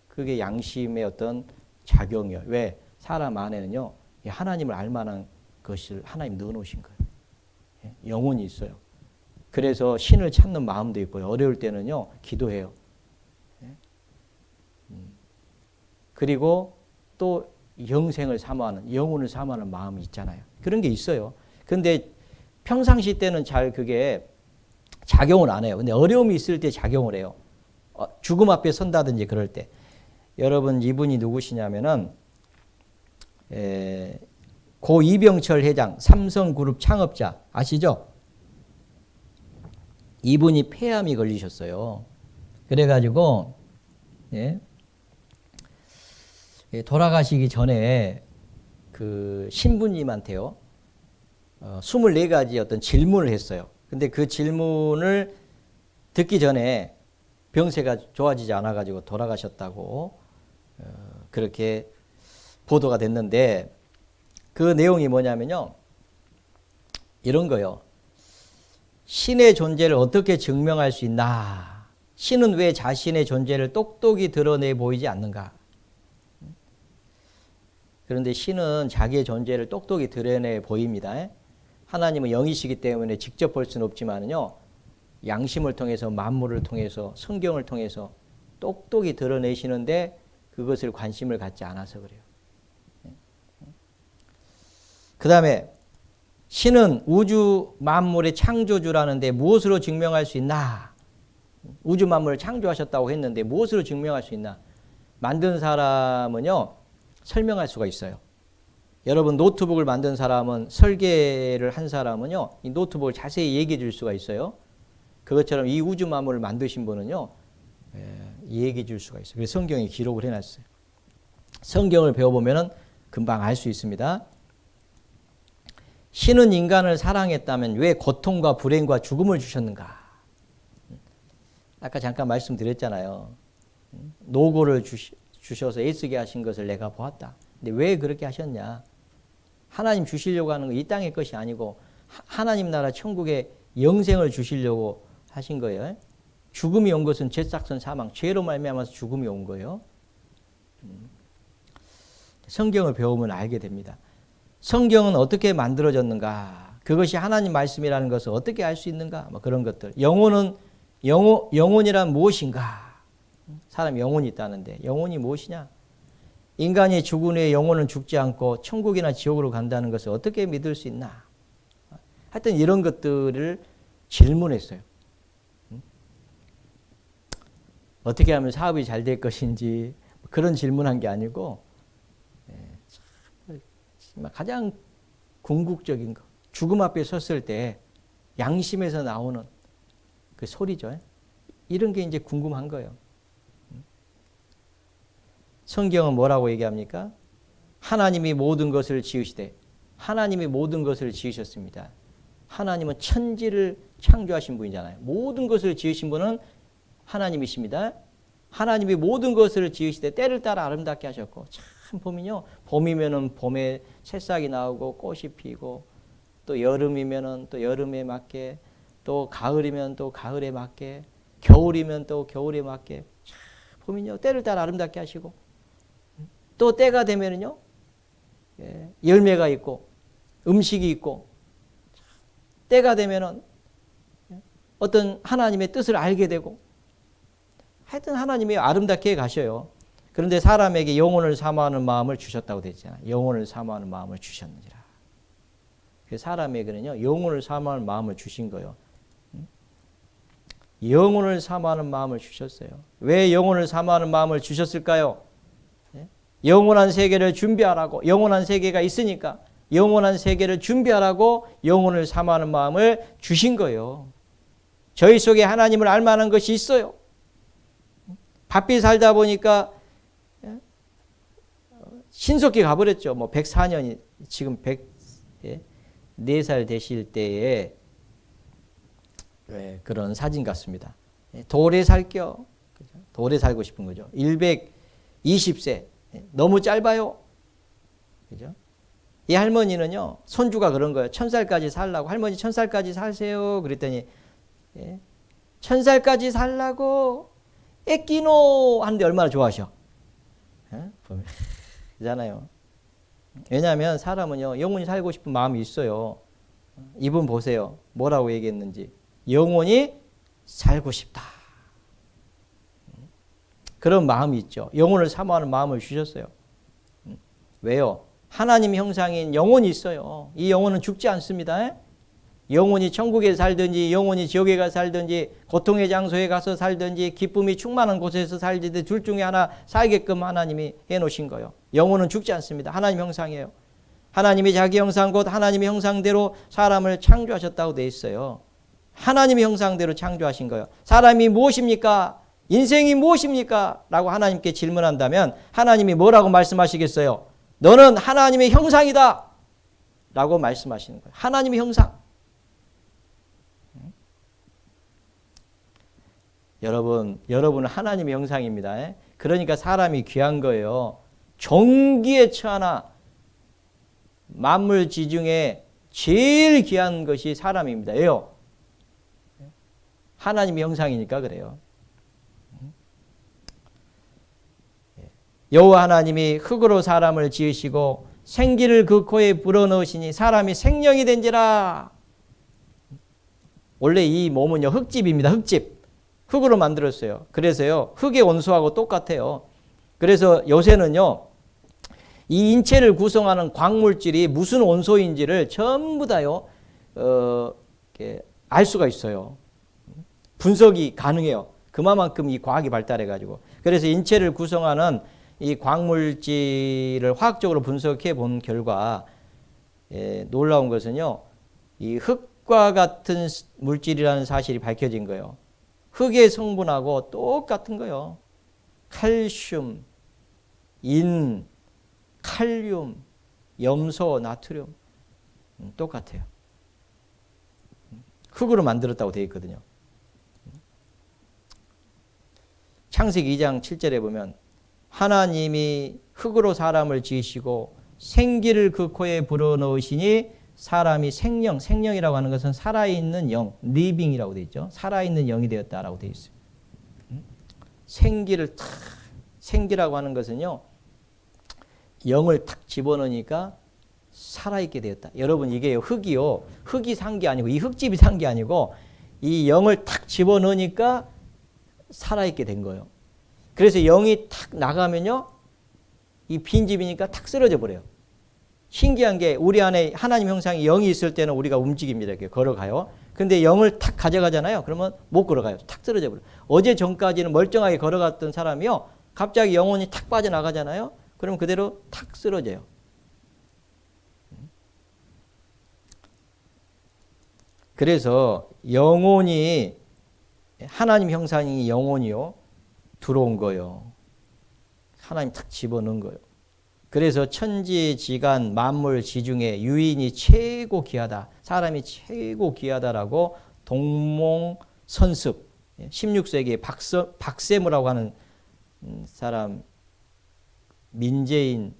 그게 양심의 어떤 작용이에요. 왜? 사람 안에는요, 하나님을 알만한 것을 하나님 넣어놓으신 거예요. 영혼이 있어요. 그래서 신을 찾는 마음도 있고요. 어려울 때는요, 기도해요. 그리고 또 영생을 사모하는, 영혼을 사모하는 마음이 있잖아요. 그런 게 있어요. 근데 평상시 때는 잘 그게 작용을 안 해요. 근데 어려움이 있을 때 작용을 해요. 죽음 앞에 선다든지 그럴 때. 여러분 이분이 누구시냐면은 고 이병철 회장, 삼성그룹 창업자 아시죠? 이분이 폐암이 걸리셨어요. 그래가지고 돌아가시기 전에 그 신부님한테요 24가지 어떤 질문을 했어요. 근데 그 질문을 듣기 전에 병세가 좋아지지 않아가지고 돌아가셨다고 그렇게 보도가 됐는데 그 내용이 뭐냐면요. 이런 거요. 신의 존재를 어떻게 증명할 수 있나? 신은 왜 자신의 존재를 똑똑히 드러내 보이지 않는가? 그런데 신은 자기의 존재를 똑똑히 드러내 보입니다. 하나님은 영이시기 때문에 직접 볼 수는 없지만요. 양심을 통해서 만물을 통해서 성경을 통해서 똑똑히 드러내시는데 그것을 관심을 갖지 않아서 그래요. 그 다음에 신은 우주 만물의 창조주라는데 무엇으로 증명할 수 있나? 우주 만물을 창조하셨다고 했는데 무엇으로 증명할 수 있나? 만든 사람은요 설명할 수가 있어요. 여러분 노트북을 만든 사람은 설계를 한 사람은요 이 노트북을 자세히 얘기해 줄 수가 있어요. 그것처럼 이 우주 만물을 만드신 분은요 얘기해 줄 수가 있어요. 그래서 성경에 기록을 해놨어요. 성경을 배워보면 금방 알 수 있습니다. 신은 인간을 사랑했다면 왜 고통과 불행과 죽음을 주셨는가? 아까 잠깐 말씀드렸잖아요. 노고를 주셔서 애쓰게 하신 것을 내가 보았다. 근데 왜 그렇게 하셨냐? 하나님 주시려고 하는 거 이 땅의 것이 아니고 하나님 나라 천국의 영생을 주시려고 하신 거예요. 죽음이 온 것은 죄싹선 사망, 죄로 말미암아서 죽음이 온 거예요. 성경을 배우면 알게 됩니다. 성경은 어떻게 만들어졌는가? 그것이 하나님 말씀이라는 것을 어떻게 알 수 있는가? 뭐 그런 것들. 영혼이란 무엇인가? 사람 영혼이 있다는데 영혼이 무엇이냐? 인간이 죽은 후에 영혼은 죽지 않고 천국이나 지옥으로 간다는 것을 어떻게 믿을 수 있나? 하여튼 이런 것들을 질문했어요. 어떻게 하면 사업이 잘 될 것인지 그런 질문한 게 아니고 가장 궁극적인 거. 죽음 앞에 섰을 때 양심에서 나오는 그 소리죠. 이런 게 이제 궁금한 거예요. 성경은 뭐라고 얘기합니까? 하나님이 모든 것을 지으시되 하나님이 모든 것을 지으셨습니다. 하나님은 천지를 창조하신 분이잖아요. 모든 것을 지으신 분은 하나님이십니다. 하나님이 모든 것을 지으시되 때를 따라 아름답게 하셨고 참 보면요. 봄이면은 봄에 새싹이 나오고 꽃이 피고 또 여름이면은 또 여름에 맞게 또 가을이면 또 가을에 맞게 겨울이면 또 겨울에 맞게 참 보면요. 때를 따라 아름답게 하시고 또 때가 되면은요. 열매가 있고 음식이 있고 때가 되면은 어떤 하나님의 뜻을 알게 되고 하여튼 하나님이 아름답게 가셔요. 그런데 사람에게 영혼을 사모하는 마음을 주셨다고 되잖아요. 영혼을 사모하는 마음을 주셨느니라. 사람에게는요. 영혼을 사모하는 마음을 주신 거예요. 영혼을 사모하는 마음을 주셨어요. 왜 영혼을 사모하는 마음을 주셨을까요? 영원한 세계를 준비하라고. 영원한 세계가 있으니까 영원한 세계를 준비하라고 영혼을 사모하는 마음을 주신 거예요. 저희 속에 하나님을 알 만한 것이 있어요. 바삐 살다 보니까 신속히 가버렸죠. 뭐 104년이 지금 104살 되실 때에 그런 사진 같습니다. 돌에 살겨. 돌에 살고 싶은 거죠. 120세. 너무 짧아요. 그죠? 이 할머니는요. 손주가 그런 거예요. 1000살까지 살라고. 할머니 1000살까지 사세요. 그랬더니 1000살까지 살라고 애끼노 하는데 얼마나 좋아하셔. 그잖아요. 왜냐하면 사람은요. 영원히 살고 싶은 마음이 있어요. 이분 보세요. 뭐라고 얘기했는지. 영원히 살고 싶다. 그런 마음이 있죠. 영혼을 사모하는 마음을 주셨어요. 왜요? 하나님 형상인 영혼이 있어요. 이 영혼은 죽지 않습니다. 영혼이 천국에 살든지 영혼이 지옥에 가 살든지 고통의 장소에 가서 살든지 기쁨이 충만한 곳에서 살든지 둘 중에 하나 살게끔 하나님이 해놓으신 거예요. 영혼은 죽지 않습니다. 하나님 형상이에요. 하나님이 자기 형상 곧 하나님의 형상대로 사람을 창조하셨다고 되어 있어요. 하나님의 형상대로 창조하신 거예요. 사람이 무엇입니까? 인생이 무엇입니까? 라고 하나님께 질문한다면 하나님이 뭐라고 말씀하시겠어요? 너는 하나님의 형상이다 라고 말씀하시는 거예요. 하나님의 형상. 여러분은 하나님의 형상입니다. 그러니까 사람이 귀한 거예요. 종기에 처하나 만물 지중에 제일 귀한 것이 사람입니다. 왜요? 하나님의 형상이니까 그래요. 여호와 하나님이 흙으로 사람을 지으시고 생기를 그 코에 불어넣으시니 사람이 생명이 된지라. 원래 이 몸은요 흙집입니다. 흙집. 흙으로 만들었어요. 그래서요 흙의 원소하고 똑같아요. 그래서 요새는요 이 인체를 구성하는 광물질이 무슨 원소인지를 전부 다요 알 수가 있어요. 분석이 가능해요. 그만큼 이 과학이 발달해 가지고. 그래서 인체를 구성하는 이 광물질을 화학적으로 분석해 본 결과 놀라운 것은요 이 흙과 같은 물질이라는 사실이 밝혀진 거예요. 흙의 성분하고 똑같은 거예요. 칼슘, 인, 칼륨, 염소, 나트륨 똑같아요. 흙으로 만들었다고 되어 있거든요. 창세기 2장 7절에 보면 하나님이 흙으로 사람을 지으시고 생기를 그 코에 불어넣으시니 사람이 생명이라고 하는 것은 살아있는 영, 리빙이라고 되어 있죠. 살아있는 영이 되었다라고 되어 있어요. 생기라고 하는 것은요. 영을 탁 집어넣으니까 살아있게 되었다. 여러분 이게 흙이요. 흙이 산 게 아니고 이 흙집이 산 게 아니고 이 영을 탁 집어넣으니까 살아있게 된 거예요. 그래서 영이 탁 나가면요. 이 빈집이니까 탁 쓰러져 버려요. 신기한 게 우리 안에 하나님 형상이 영이 있을 때는 우리가 움직입니다. 이렇게 걸어가요. 근데 영을 탁 가져가잖아요. 그러면 못 걸어가요. 탁 쓰러져 버려요. 어제 전까지는 멀쩡하게 걸어갔던 사람이요. 갑자기 영혼이 탁 빠져나가잖아요. 그럼 그대로 탁 쓰러져요. 그래서 영혼이 하나님 형상이 영혼이요. 들어온 거예요. 하나님 탁 집어넣은 거예요. 그래서 천지지간 만물 지중에 유인이 최고 귀하다. 사람이 최고 귀하다라고 동몽선습 16세기에 박세무라고 하는 사람 민재인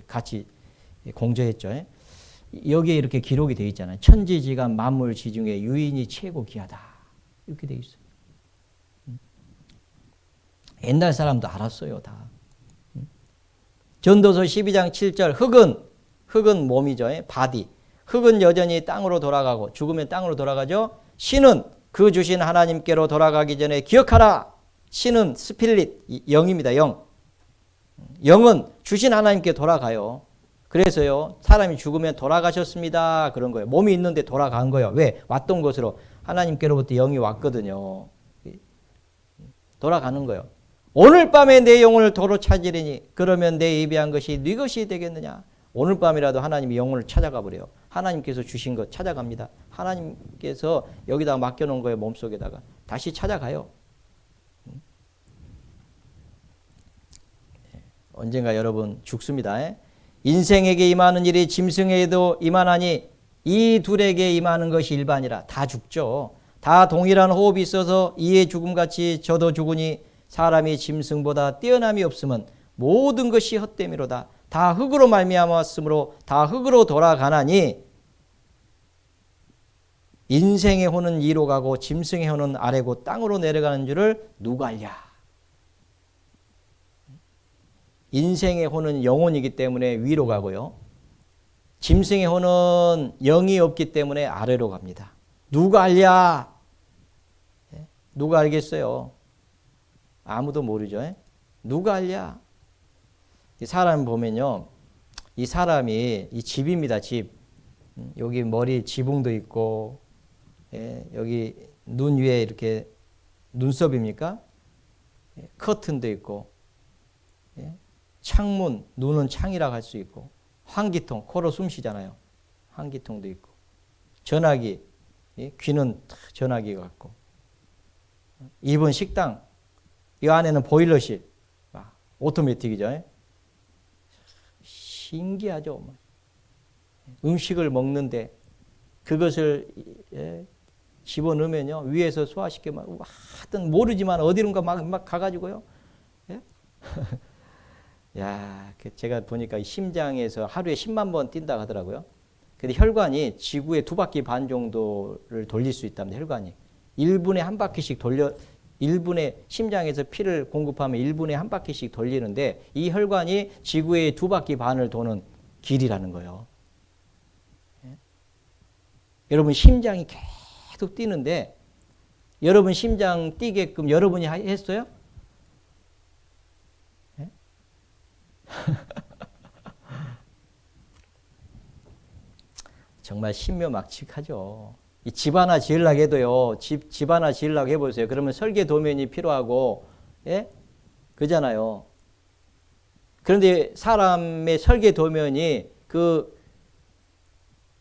같이 공저했죠. 여기에 이렇게 기록이 되어 있잖아요. 천지지간 만물 지중에 유인이 최고 귀하다. 이렇게 되어 있어요. 옛날 사람도 알았어요. 다. 전도서 12장 7절 흙은 몸이죠. 바디. 흙은 여전히 땅으로 돌아가고 죽으면 땅으로 돌아가죠. 신은 그 주신 하나님께로 돌아가기 전에 기억하라. 신은 스피릿, 영입니다. 영은 주신 하나님께 돌아가요. 그래서요. 사람이 죽으면 돌아가셨습니다. 그런 거예요. 몸이 있는데 돌아간 거예요. 왜? 왔던 곳으로 하나님께로부터 영이 왔거든요. 돌아가는 거예요. 오늘 밤에 내 영혼을 도로 찾으리니 그러면 내 예비한 것이 네 것이 되겠느냐. 오늘 밤이라도 하나님이 영혼을 찾아가 버려요. 하나님께서 주신 것 찾아갑니다. 하나님께서 여기다가 맡겨놓은 거예요. 몸속에다가. 다시 찾아가요. 언젠가 여러분 죽습니다. 인생에게 임하는 일이 짐승에게도 임하나니 이 둘에게 임하는 것이 일반이라. 다 죽죠. 다 동일한 호흡이 있어서 이의 죽음같이 저도 죽으니 사람이 짐승보다 뛰어남이 없으면 모든 것이 헛됨이로다. 다 흙으로 말미암았으므로 다 흙으로 돌아가나니 인생의 혼은 이로 가고 짐승의 혼은 아래고 땅으로 내려가는 줄을 누가 알랴. 인생의 혼은 영혼이기 때문에 위로 가고요. 짐승의 혼은 영이 없기 때문에 아래로 갑니다. 누가 알랴? 누가 알겠어요? 아무도 모르죠. 누가 알랴? 이 사람 보면요. 이 사람이 이 집입니다. 집. 여기 머리 지붕도 있고, 예, 여기 눈 위에 이렇게 눈썹입니까? 예, 커튼도 있고, 예, 창문, 눈은 창이라고 할 수 있고, 환기통, 코로 숨 쉬잖아요. 환기통도 있고, 전화기, 예, 귀는 전화기 같고, 입은 식당, 이 안에는 보일러실, 오토매틱이죠. 예? 신기하죠. 음식을 먹는데 그것을 집어넣으면요 위에서 소화시키면 하여튼 모르지만 어디론가 막 가가지고요. 예? 야, 제가 보니까 심장에서 하루에 10만 번 뛴다 하더라고요. 근데 혈관이 지구의 2바퀴 반 정도를 돌릴 수 있답니다. 혈관이 1분에 한 바퀴씩 1분에 심장에서 피를 공급하면 1분에 한 바퀴씩 돌리는데 이 혈관이 지구의 2바퀴 반을 도는 길이라는 거예요. 예? 여러분 심장이 계속 뛰는데 여러분 심장 뛰게끔 여러분이 했어요? 예? 정말 신묘막측하죠. 이 집 하나 지으려고 해도요, 집 하나 지으려고 해보세요. 그러면 설계 도면이 필요하고, 예? 그잖아요. 그런데 사람의 설계 도면이 그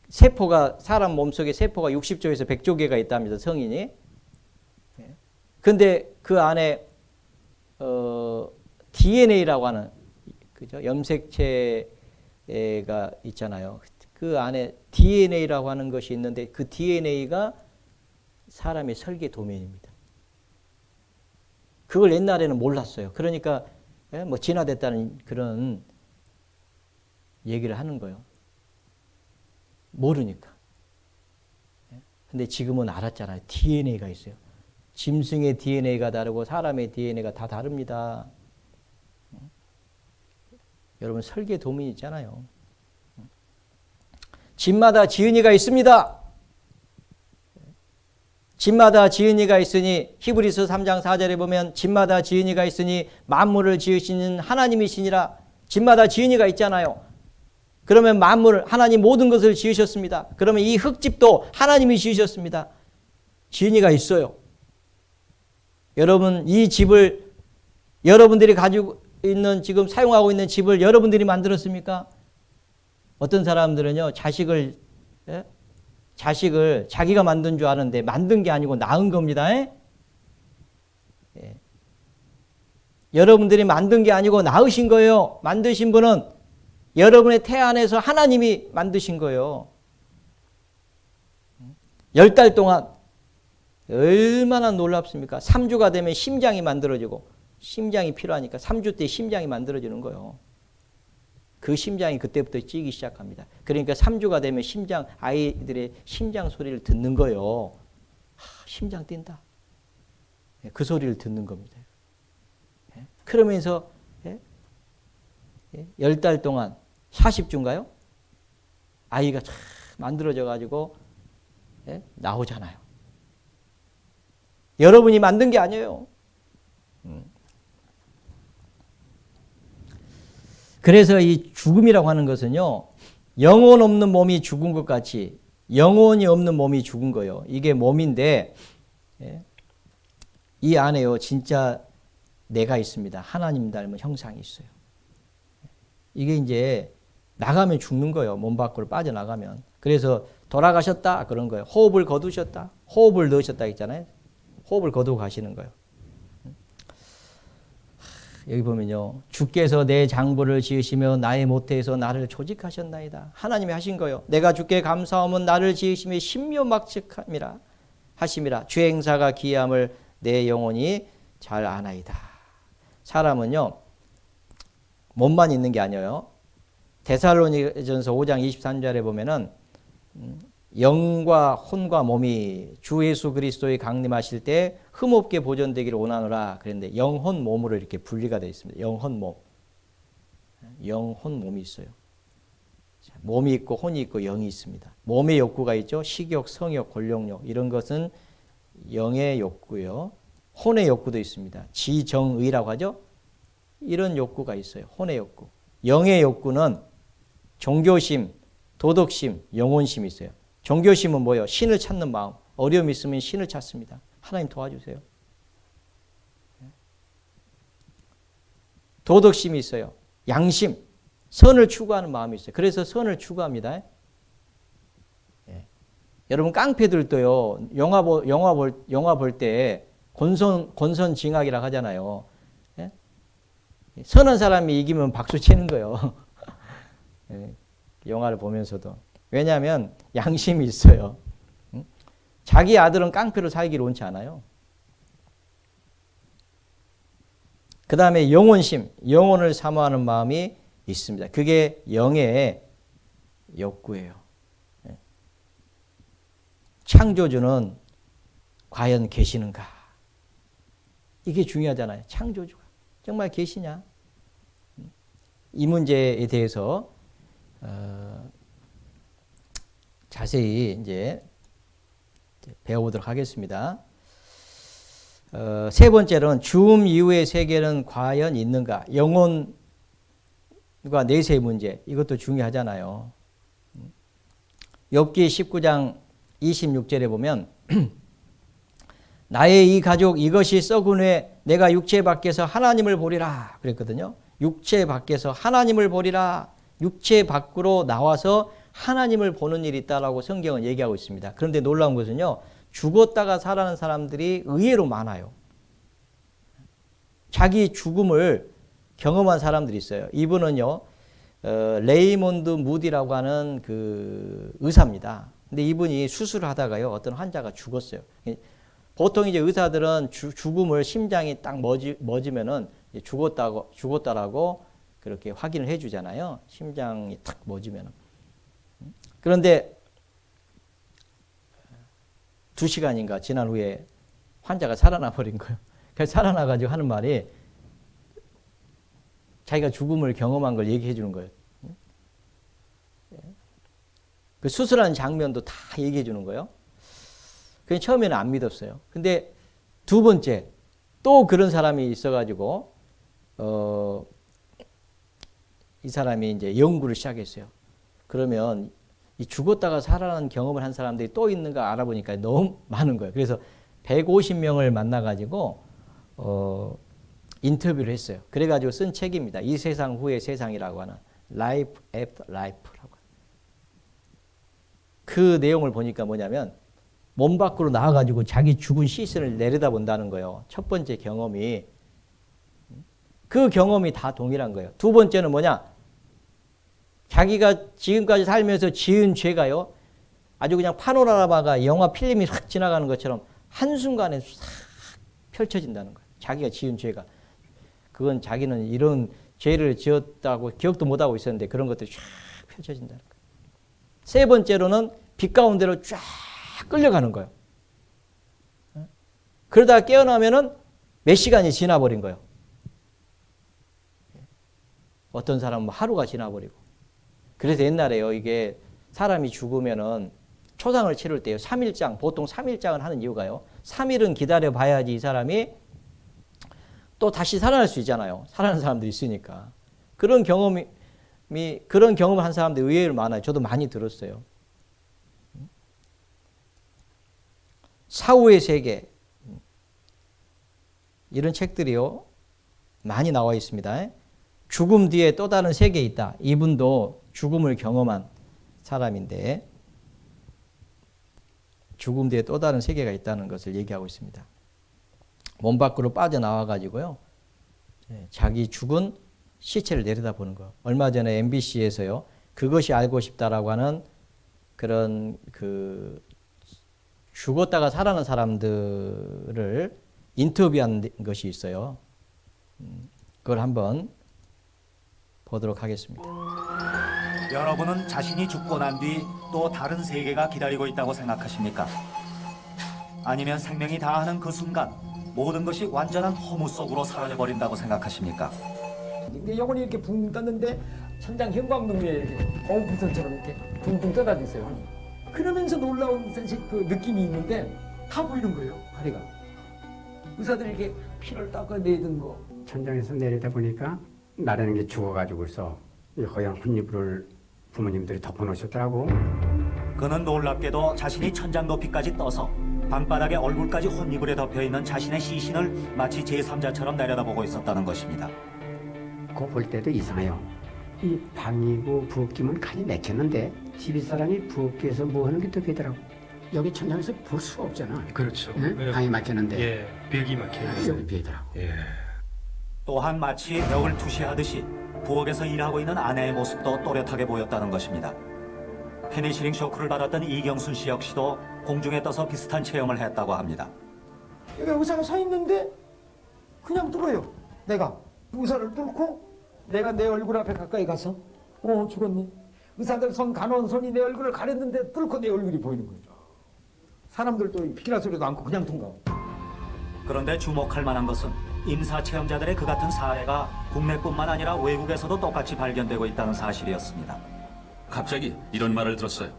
세포가, 사람 몸속에 세포가 60조에서 100조 개가 있답니다. 성인이. 근데 그 안에, DNA라고 하는, 그죠? 염색체가 있잖아요. 그 안에 DNA라고 하는 것이 있는데 그 DNA가 사람의 설계 도면입니다. 그걸 옛날에는 몰랐어요. 그러니까 뭐 진화됐다는 그런 얘기를 하는 거예요. 모르니까. 근데 지금은 알았잖아요. DNA가 있어요. 짐승의 DNA가 다르고 사람의 DNA가 다 다릅니다. 여러분 설계 도면이 있잖아요. 집마다 지은이가 있습니다. 집마다 지은이가 있으니 히브리서 3장 4절에 보면 집마다 지은이가 있으니 만물을 지으시는 하나님이시니라. 집마다 지은이가 있잖아요. 그러면 만물을 하나님 모든 것을 지으셨습니다. 그러면 이 흙집도 하나님이 지으셨습니다. 지은이가 있어요. 여러분 이 집을 여러분들이 가지고 있는 지금 사용하고 있는 집을 여러분들이 만들었습니까? 어떤 사람들은요, 자식을 자기가 만든 줄 아는데 만든 게 아니고 낳은 겁니다. 예? 여러분들이 만든 게 아니고 낳으신 거예요. 만드신 분은 여러분의 태 안에서 하나님이 만드신 거예요. 10달 동안 얼마나 놀랍습니까? 3주가 되면 심장이 만들어지고 심장이 필요하니까 3주 때 심장이 만들어지는 거예요. 그 심장이 그때부터 뛰기 시작합니다. 그러니까 3주가 되면 아이들의 심장 소리를 듣는 거예요. 심장 뛴다. 그 소리를 듣는 겁니다. 그러면서 10달 동안 40주인가요? 아이가 참 만들어져 가지고 나오잖아요. 여러분이 만든 게 아니에요. 그래서 이 죽음이라고 하는 것은요, 영혼 없는 몸이 죽은 것 같이 영혼이 없는 몸이 죽은 거예요. 이게 몸인데 이 안에요 진짜 내가 있습니다. 하나님 닮은 형상이 있어요. 이게 이제 나가면 죽는 거예요. 몸 밖으로 빠져나가면. 그래서 돌아가셨다 그런 거예요. 호흡을 거두셨다. 호흡을 넣으셨다 했잖아요. 호흡을 거두고 가시는 거예요. 여기 보면요. 주께서 내 장부를 지으시며 나의 모태에서 나를 조직하셨나이다. 하나님이 하신 거예요. 내가 주께 감사함은 나를 지으시며 신묘막측함이라 하심이라. 주행사가 기이함을 내 영혼이 잘 아나이다. 사람은요. 몸만 있는 게 아니에요. 데살로니가전서 5장 23절에 보면은 영과 혼과 몸이 주 예수 그리스도의 강림하실 때 흠없게 보존되기를 원하노라 그랬는데 영혼 몸으로 이렇게 분리가 되어 있습니다. 영혼 몸. 영혼 몸이 있어요. 몸이 있고 혼이 있고 영이 있습니다. 몸의 욕구가 있죠. 식욕, 성욕, 권력욕 이런 것은 영의 욕구요. 혼의 욕구도 있습니다. 지정의라고 하죠. 이런 욕구가 있어요. 혼의 욕구. 영의 욕구는 종교심, 도덕심, 영혼심이 있어요. 종교심은 뭐예요? 신을 찾는 마음. 어려움이 있으면 신을 찾습니다. 하나님 도와주세요. 도덕심이 있어요. 양심, 선을 추구하는 마음이 있어요. 그래서 선을 추구합니다. 예. 여러분 깡패들도요. 영화 볼 때 권선징악이라고 하잖아요. 예? 선한 사람이 이기면 박수 치는 거예요. 예. 영화를 보면서도. 왜냐하면 양심이 있어요. 자기 아들은 깡패로 살기를 원치 않아요. 그 다음에 영혼심, 영혼을 사모하는 마음이 있습니다. 그게 영의 욕구예요. 창조주는 과연 계시는가? 이게 중요하잖아요. 창조주가 정말 계시냐? 이 문제에 대해서 자세히 이제 배워보도록 하겠습니다. 세 번째로는 죽음 이후의 세계는 과연 있는가? 영혼과 내세의 문제, 이것도 중요하잖아요. 욥기 19장 26절에 보면 나의 이 가족 이것이 썩은 후에 내가 육체 밖에서 하나님을 보리라 그랬거든요. 육체 밖에서 하나님을 보리라. 육체 밖으로 나와서 하나님을 보는 일이 있다라고 성경은 얘기하고 있습니다. 그런데 놀라운 것은요. 죽었다가 살아난 사람들이 의외로 많아요. 자기 죽음을 경험한 사람들이 있어요. 이분은요. 레이몬드 무디라고 하는 그 의사입니다. 근데 이분이 수술을 하다가요. 어떤 환자가 죽었어요. 보통 이제 의사들은 죽음을 심장이 딱 멎으면은 죽었다라고 그렇게 확인을 해 주잖아요. 심장이 탁 멎으면은. 그런데 2시간인가 지난 후에 환자가 살아나 버린 거예요. 그래서 살아나가지고 하는 말이 자기가 죽음을 경험한 걸 얘기해 주는 거예요. 그 수술하는 장면도 다 얘기해 주는 거예요. 그냥 처음에는 안 믿었어요. 근데 두 번째 또 그런 사람이 있어가지고 이 사람이 이제 연구를 시작했어요. 그러면 이 죽었다가 살아난 경험을 한 사람들이 또 있는가 알아보니까 너무 많은 거예요. 그래서 150명을 만나가지고 인터뷰를 했어요. 그래가지고 쓴 책입니다. 이 세상 후의 세상이라고 하는 Life After Life라고. 그 내용을 보니까 뭐냐면 몸 밖으로 나와가지고 자기 죽은 시신을 내려다본다는 거예요. 첫 번째 경험이. 그 경험이 다 동일한 거예요. 두 번째는 뭐냐? 자기가 지금까지 살면서 지은 죄가요. 아주 그냥 파노라마가 영화 필름이 확 지나가는 것처럼 한순간에 싹 펼쳐진다는 거예요. 자기가 지은 죄가. 그건 자기는 이런 죄를 지었다고 기억도 못하고 있었는데 그런 것들이 쫙 펼쳐진다는 거예요. 세 번째로는 빛 가운데로 쫙 끌려가는 거예요. 그러다가 깨어나면은 몇 시간이 지나버린 거예요. 어떤 사람은 하루가 지나버리고. 그래서 옛날에요, 이게 사람이 죽으면은 초상을 치를 때요, 3일장, 보통 3일장을 하는 이유가요, 3일은 기다려 봐야지 이 사람이 또 다시 살아날 수 있잖아요. 살아나는 사람들이 있으니까. 그런 경험을 한 사람들이 의외로 많아요. 저도 많이 들었어요. 사후의 세계. 이런 책들이요, 많이 나와 있습니다. 죽음 뒤에 또 다른 세계에 있다. 이분도 죽음을 경험한 사람인데 죽음 뒤에 또 다른 세계가 있다는 것을 얘기하고 있습니다. 몸 밖으로 빠져나와 가지고요. 자기 죽은 시체를 내려다보는 거. 얼마 전에 MBC에서요. 그것이 알고 싶다라고 하는 그런 그 죽었다가 살아난 사람들을 인터뷰한 것이 있어요. 그걸 한번 보도록 하겠습니다. 여러분은 자신이 죽고 난 뒤 또 다른 세계가 기다리고 있다고 생각하십니까? 아니면 생명이 다하는 그 순간 모든 것이 완전한 허무 속으로 사라져버린다고 생각하십니까? 근데 영혼이 이렇게 붕 떴는데 천장 형광등 위에 이렇게 거북선처럼 이렇게 붕붕 떠다니고 있어요. 그러면서 놀라운 그 느낌이 있는데 다 보이는 거예요, 다리가. 의사들이 이렇게 피를 닦아내던 거. 천장에서 내리다 보니까 나라는 게 죽어가지고서 허연 혼이불을 부모님들이 덮어놓으셨더라고. 그는 놀랍게도 자신이 천장 높이까지 떠서 방바닥에 얼굴까지 혼이불에 덮여있는 자신의 시신을 마치 제3자처럼 내려다보고 있었다는 것입니다. 그거 볼 때도 이상해요. 이 방이고 부엌이면 칸이 막혔는데 집이사람이 부엌에서 뭐 하는 게 또 되더라고. 여기 천장에서 볼 수가 없잖아. 그렇죠. 응? 예. 방이 막혔는데 예, 벽이 막혀요. 여기 비더라고. 예. 또한 마치 벽을 투시하듯이 부엌에서 일하고 있는 아내의 모습도 또렷하게 보였다는 것입니다. 페니실링 쇼크를 받았던 이경순 씨 역시도 공중에 떠서 비슷한 체험을 했다고 합니다. 여기 의사가 서 있는데 그냥 뚫어요. 내가 의사를 뚫고 내가 내 얼굴 앞에 가까이 가서 죽었니? 의사들 손 간호원 손이 내 얼굴을 가렸는데 뚫고 내 얼굴이 보이는 거죠. 사람들도 피키라 소리도 않고 그냥 통과하고. 그런데 주목할 만한 것은 임사 체험자들의 그 같은 사례가 국내뿐만 아니라 외국에서도 똑같이 발견되고 있다는 사실이었습니다. 갑자기 이런 말을 들었어요.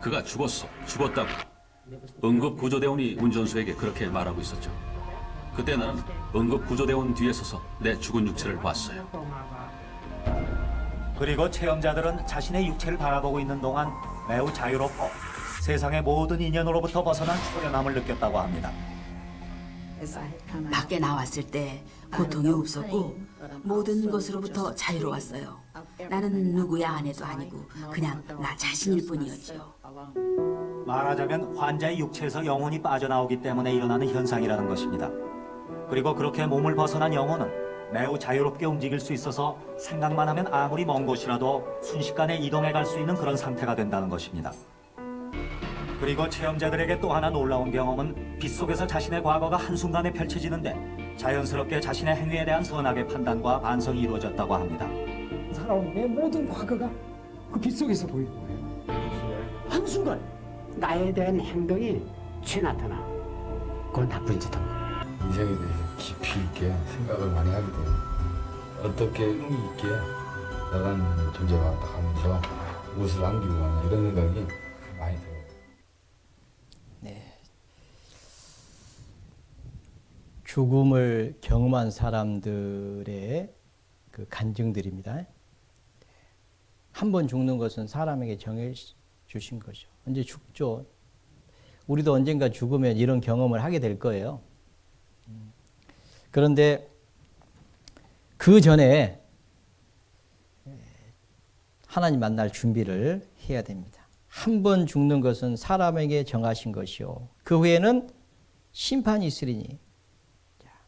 그가 죽었어, 죽었다고. 응급구조대원이 운전수에게 그렇게 말하고 있었죠. 그때 나는 응급구조대원 뒤에 서서 내 죽은 육체를 봤어요. 그리고 체험자들은 자신의 육체를 바라보고 있는 동안 매우 자유롭고 세상의 모든 인연으로부터 벗어난 초련함을 느꼈다고 합니다. 밖에 나왔을 때 고통이 없었고 모든 것으로부터 자유로웠어요. 나는 누구의 아내도 아니고 그냥 나 자신일 뿐이었지요. 말하자면 환자의 육체에서 영혼이 빠져나오기 때문에 일어나는 현상이라는 것입니다. 그리고 그렇게 몸을 벗어난 영혼은 매우 자유롭게 움직일 수 있어서 생각만 하면 아무리 먼 곳이라도 순식간에 이동해 갈 수 있는 그런 상태가 된다는 것입니다. 그리고 체험자들에게 또 하나 놀라운 경험은 빗속에서 자신의 과거가 한순간에 펼쳐지는데 자연스럽게 자신의 행위에 대한 선악의 판단과 반성이 이루어졌다고 합니다. 살아온 내 모든 과거가 그 빗속에서 보이는 거예요. 한순간. 나에 대한 행동이 취 나타나. 그건 나쁜 짓입니다. 인생에 대해 깊이 있게 생각을 많이 하게 돼요. 어떻게 의미 있게 나가는 존재가 딱 하면서 무엇을 남기고 가냐 이런 생각이 많이 들어요. 죽음을 경험한 사람들의 그 간증들입니다. 한 번 죽는 것은 사람에게 정해 주신 거죠. 언제 죽죠. 우리도 언젠가 죽으면 이런 경험을 하게 될 거예요. 그런데 그 전에 하나님 만날 준비를 해야 됩니다. 한 번 죽는 것은 사람에게 정하신 것이요. 그 후에는 심판이 있으리니.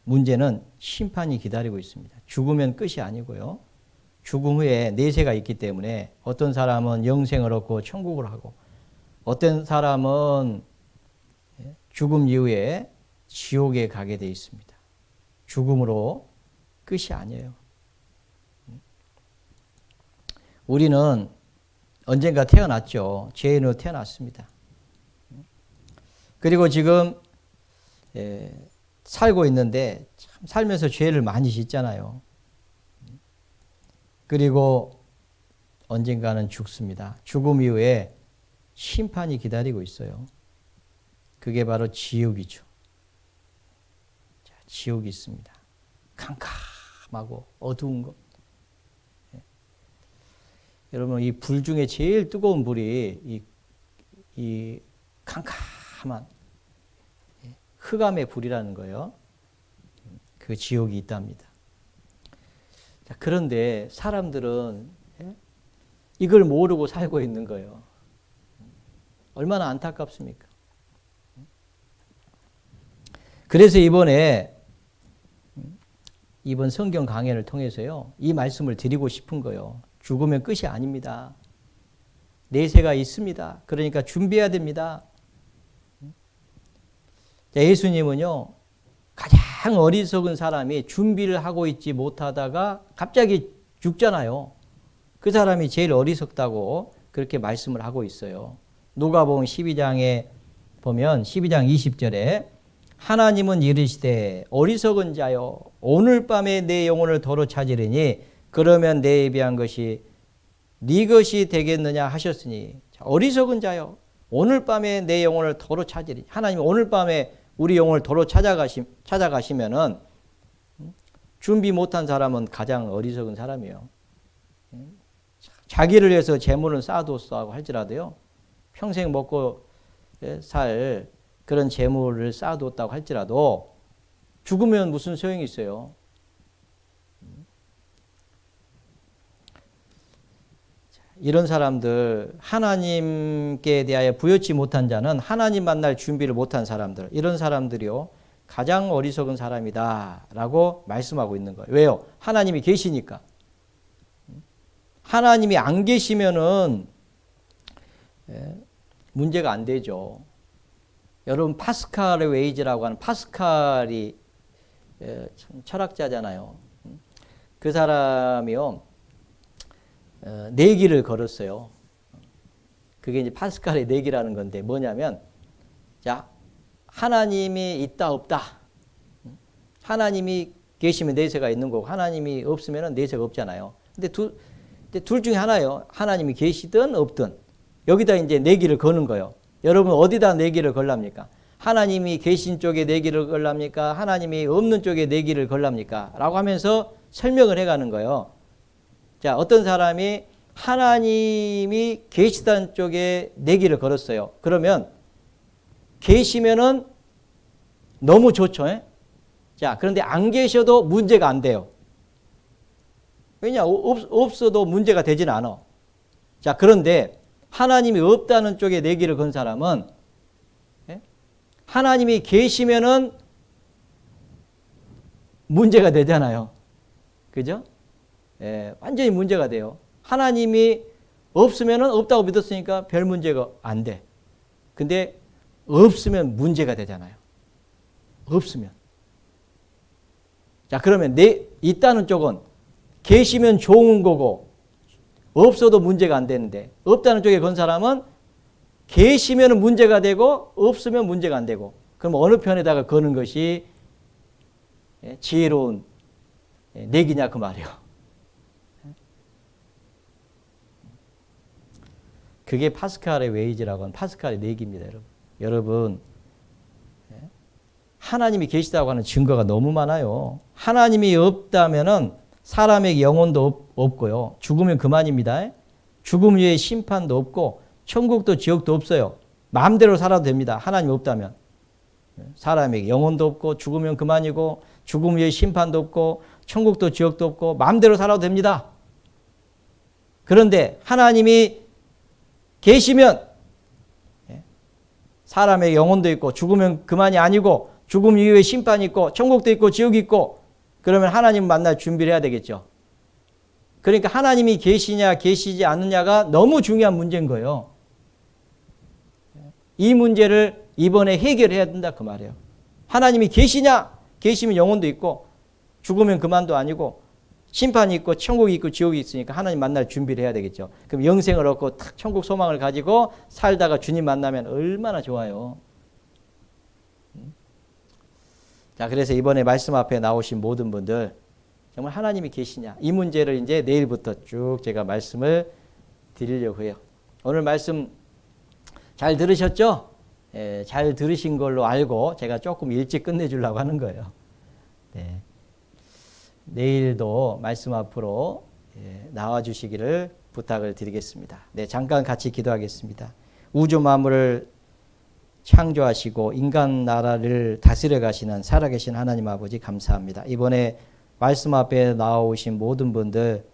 문제는 심판이 기다리고 있습니다. 죽으면 끝이 아니고요. 죽음 후에 내세가 있기 때문에 어떤 사람은 영생을 얻고 천국을 하고 어떤 사람은 죽음 이후에 지옥에 가게 돼 있습니다. 죽음으로 끝이 아니에요. 우리는 언젠가 태어났죠. 죄인으로 태어났습니다. 그리고 지금 살고 있는데 참 살면서 죄를 많이 짓잖아요. 그리고 언젠가는 죽습니다. 죽음 이후에 심판이 기다리고 있어요. 그게 바로 지옥이죠. 자, 지옥이 있습니다. 캄캄하고 어두운 것. 여러분 이 불 중에 제일 뜨거운 불이 이 캄캄한 흑암의 불이라는 거예요. 그 지옥이 있답니다. 자, 그런데 사람들은 이걸 모르고 살고 있는 거예요. 얼마나 안타깝습니까? 그래서 이번 성경 강해를 통해서요, 이 말씀을 드리고 싶은 거예요. 죽으면 끝이 아닙니다. 내세가 있습니다. 그러니까 준비해야 됩니다. 예수님은요, 가장 어리석은 사람이 준비를 하고 있지 못하다가 갑자기 죽잖아요. 그 사람이 제일 어리석다고 그렇게 말씀을 하고 있어요. 누가복음 12장에 보면 12장 20절에 하나님은 이르시되 어리석은 자여 오늘 밤에 내 영혼을 도로 찾으리니 그러면 내 예비한 것이 네 것이 되겠느냐 하셨으니 어리석은 자여 오늘 밤에 내 영혼을 도로 찾으리니 하나님 오늘 밤에 우리 영혼을 도로 찾아가시면은 준비 못한 사람은 가장 어리석은 사람이에요. 자기를 위해서 재물을 쌓아뒀다고 할지라도요. 평생 먹고 살 그런 재물을 쌓아뒀다고 할지라도 죽으면 무슨 소용이 있어요. 이런 사람들, 하나님께 대하여 부여치 못한 자는 하나님 만날 준비를 못한 사람들, 이런 사람들이요 가장 어리석은 사람이다 라고 말씀하고 있는 거예요. 왜요? 하나님이 계시니까. 하나님이 안 계시면은 문제가 안 되죠. 여러분 파스칼 웨이즈라고 하는, 파스칼이 철학자잖아요. 그 사람이요 내기를 걸었어요. 그게 이제 파스칼의 내기라는 건데 뭐냐면, 자, 하나님이 있다 없다. 하나님이 계시면 내세가 있는 거고 하나님이 없으면 내세가 없잖아요. 근데 둘 중에 하나예요. 하나님이 계시든 없든. 여기다 이제 내기를 거는 거예요. 여러분 어디다 내기를 걸랍니까? 하나님이 계신 쪽에 내기를 걸랍니까? 하나님이 없는 쪽에 내기를 걸랍니까? 라고 하면서 설명을 해가는 거예요. 자, 어떤 사람이 하나님이 계시다는 쪽에 내기를 걸었어요. 그러면 계시면은 너무 좋죠. 자, 그런데 안 계셔도 문제가 안 돼요. 왜냐? 없어도 문제가 되진 않아. 자, 그런데 하나님이 없다는 쪽에 내기를 건 사람은 하나님이 계시면은 문제가 되잖아요. 그죠? 완전히 문제가 돼요. 하나님이 없으면은 없다고 믿었으니까 별 문제가 안 돼. 근데 없으면 문제가 되잖아요. 없으면. 자, 그러면 있다는 쪽은 계시면 좋은 거고 없어도 문제가 안 되는데, 없다는 쪽에 건 사람은 계시면 문제가 되고 없으면 문제가 안 되고, 그럼 어느 편에다가 거는 것이 지혜로운 내기냐 그 말이에요. 그게 파스칼의 웨이즈라고 하는 파스칼의 내기입니다. 여러분 하나님이 계시다고 하는 증거가 너무 많아요. 하나님이 없다면은 사람에게 영혼도 없고요. 죽으면 그만입니다. 죽음 위에 심판도 없고 천국도 지옥도 없어요. 마음대로 살아도 됩니다. 하나님 없다면. 사람에게 영혼도 없고 죽으면 그만이고 죽음 위에 심판도 없고 천국도 지옥도 없고 마음대로 살아도 됩니다. 그런데 하나님이 계시면 사람의 영혼도 있고 죽으면 그만이 아니고 죽음 이후에 심판이 있고 천국도 있고 지옥이 있고, 그러면 하나님 만날 준비를 해야 되겠죠. 그러니까 하나님이 계시냐 계시지 않느냐가 너무 중요한 문제인 거예요. 이 문제를 이번에 해결해야 된다 그 말이에요. 하나님이 계시냐? 계시면 영혼도 있고 죽으면 그만도 아니고 심판이 있고 천국이 있고 지옥이 있으니까 하나님 만날 준비를 해야 되겠죠. 그럼 영생을 얻고 탁 천국 소망을 가지고 살다가 주님 만나면 얼마나 좋아요. 자, 그래서 이번에 말씀 앞에 나오신 모든 분들 정말 하나님이 계시냐, 이 문제를 이제 내일부터 쭉 제가 말씀을 드리려고 해요. 오늘 말씀 잘 들으셨죠? 잘 들으신 걸로 알고 제가 조금 일찍 끝내주려고 하는 거예요. 네. 내일도 말씀 앞으로 나와 주시기를 부탁을 드리겠습니다. 네, 잠깐 같이 기도하겠습니다. 우주 만물을 창조하시고 인간 나라를 다스려 가시는 살아계신 하나님 아버지 감사합니다. 이번에 말씀 앞에 나오신 모든 분들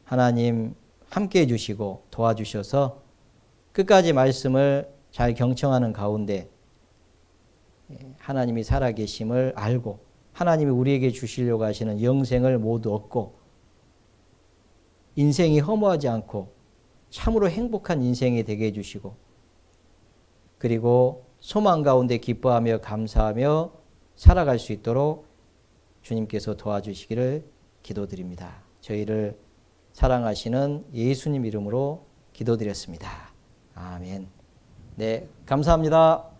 하나님 함께해 주시고 도와주셔서 끝까지 말씀을 잘 경청하는 가운데 하나님이 살아계심을 알고 하나님이 우리에게 주시려고 하시는 영생을 모두 얻고 인생이 허무하지 않고 참으로 행복한 인생이 되게 해주시고, 그리고 소망 가운데 기뻐하며 감사하며 살아갈 수 있도록 주님께서 도와주시기를 기도드립니다. 저희를 사랑하시는 예수님 이름으로 기도드렸습니다. 아멘. 네, 감사합니다.